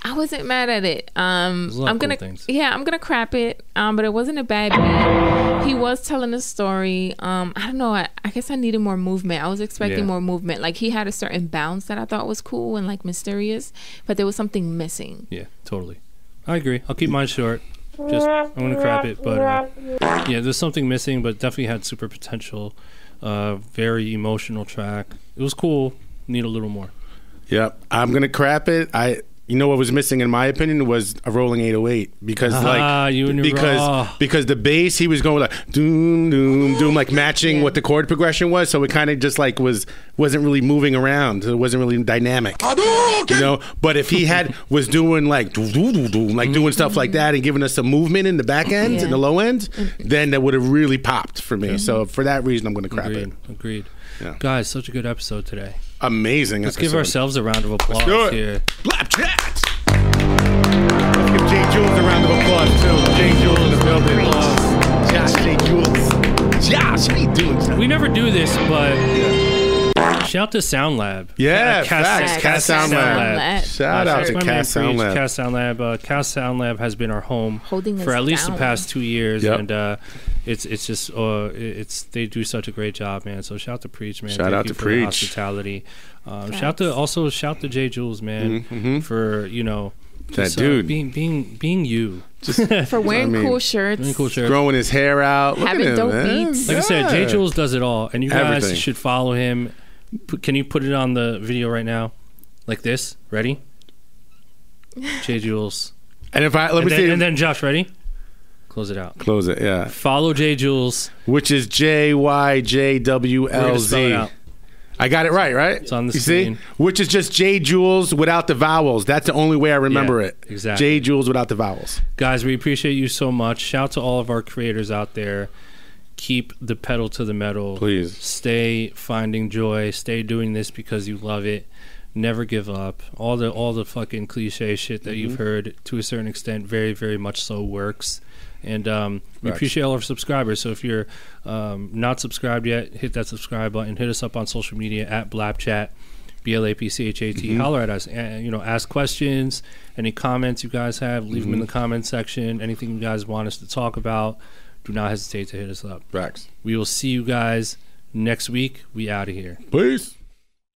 I wasn't mad at it. There's a lot I'm of cool gonna, things. I'm gonna crap it. But it wasn't a bad beat. He was telling a story. I don't know. I guess I needed more movement. I was expecting more movement. Like he had a certain bounce that I thought was cool and like mysterious, but there was something missing. Yeah, totally. I agree. I'll keep mine short. I'm gonna crap it, but yeah, there's something missing, but definitely had super potential. Very emotional track. It was cool. Need a little more. Yep. I'm gonna crap it. You know what was missing in my opinion was a rolling 808 because because the bass he was going like doom doom doom like matching what the chord progression was, so it kind of just like wasn't really moving around. It wasn't really dynamic, you know. But if he was doing like doing stuff like that and giving us some movement in the back end and the low end, then that would have really popped for me. So for that reason, I'm going to crap it. Agreed. Yeah. Guys, such a good episode today. Amazing. Let's give ourselves a round of applause here. Blap chat. Let's give Jay Jules a round of applause too. Jay Jules in the building. Josh, Jay Jules. Josh, how you doing, son? We never do this, but shout to Sound Lab. Yeah, Cast Cast Sound Lab. Shout out to my man Cast Sound Lab. Cast Sound Lab. Cast Sound Lab has been our home Holding for us at least down. the past 2 years, Yep. and it's just they do such a great job, man. So shout to Preach, man. Shout Thank out you to for Preach. the hospitality. Shout to Jay Jules, man, for That just, dude. being you. For wearing cool shirts. Wearing cool shirts. Growing his hair out. Look Having at him, dope man. beats. Like I said, Jay Jules does it all, and you guys Everything. should follow him. Can you put it on the video right now, like this? Ready? Jay Jules. And if let me see. And then Josh, ready? Close it out. Close it. Yeah. Follow Jay Jules. Which is We're gonna spell it JYJWLZ. out. I got it right? It's on the you screen. See? Which is just J Jules without the vowels. That's the only way I remember Yeah, it. exactly. J Jules without the vowels. Guys, we appreciate you so much. Shout to all of our creators out there. Keep the pedal to the metal. Please. Stay finding joy. Stay doing this because you love it. Never give up. All the fucking cliche shit that you've heard to a certain extent very, very much so works. And we appreciate all our subscribers. So if you're not subscribed yet, hit that subscribe button. Hit us up on social media at Blapchat, BLAPCHAT. Holler at us. Ask questions. Any comments you guys have, leave them in the comment section. Anything you guys want us to talk about, do not hesitate to hit us up. Brax. We will see you guys next week. We out of here. Peace.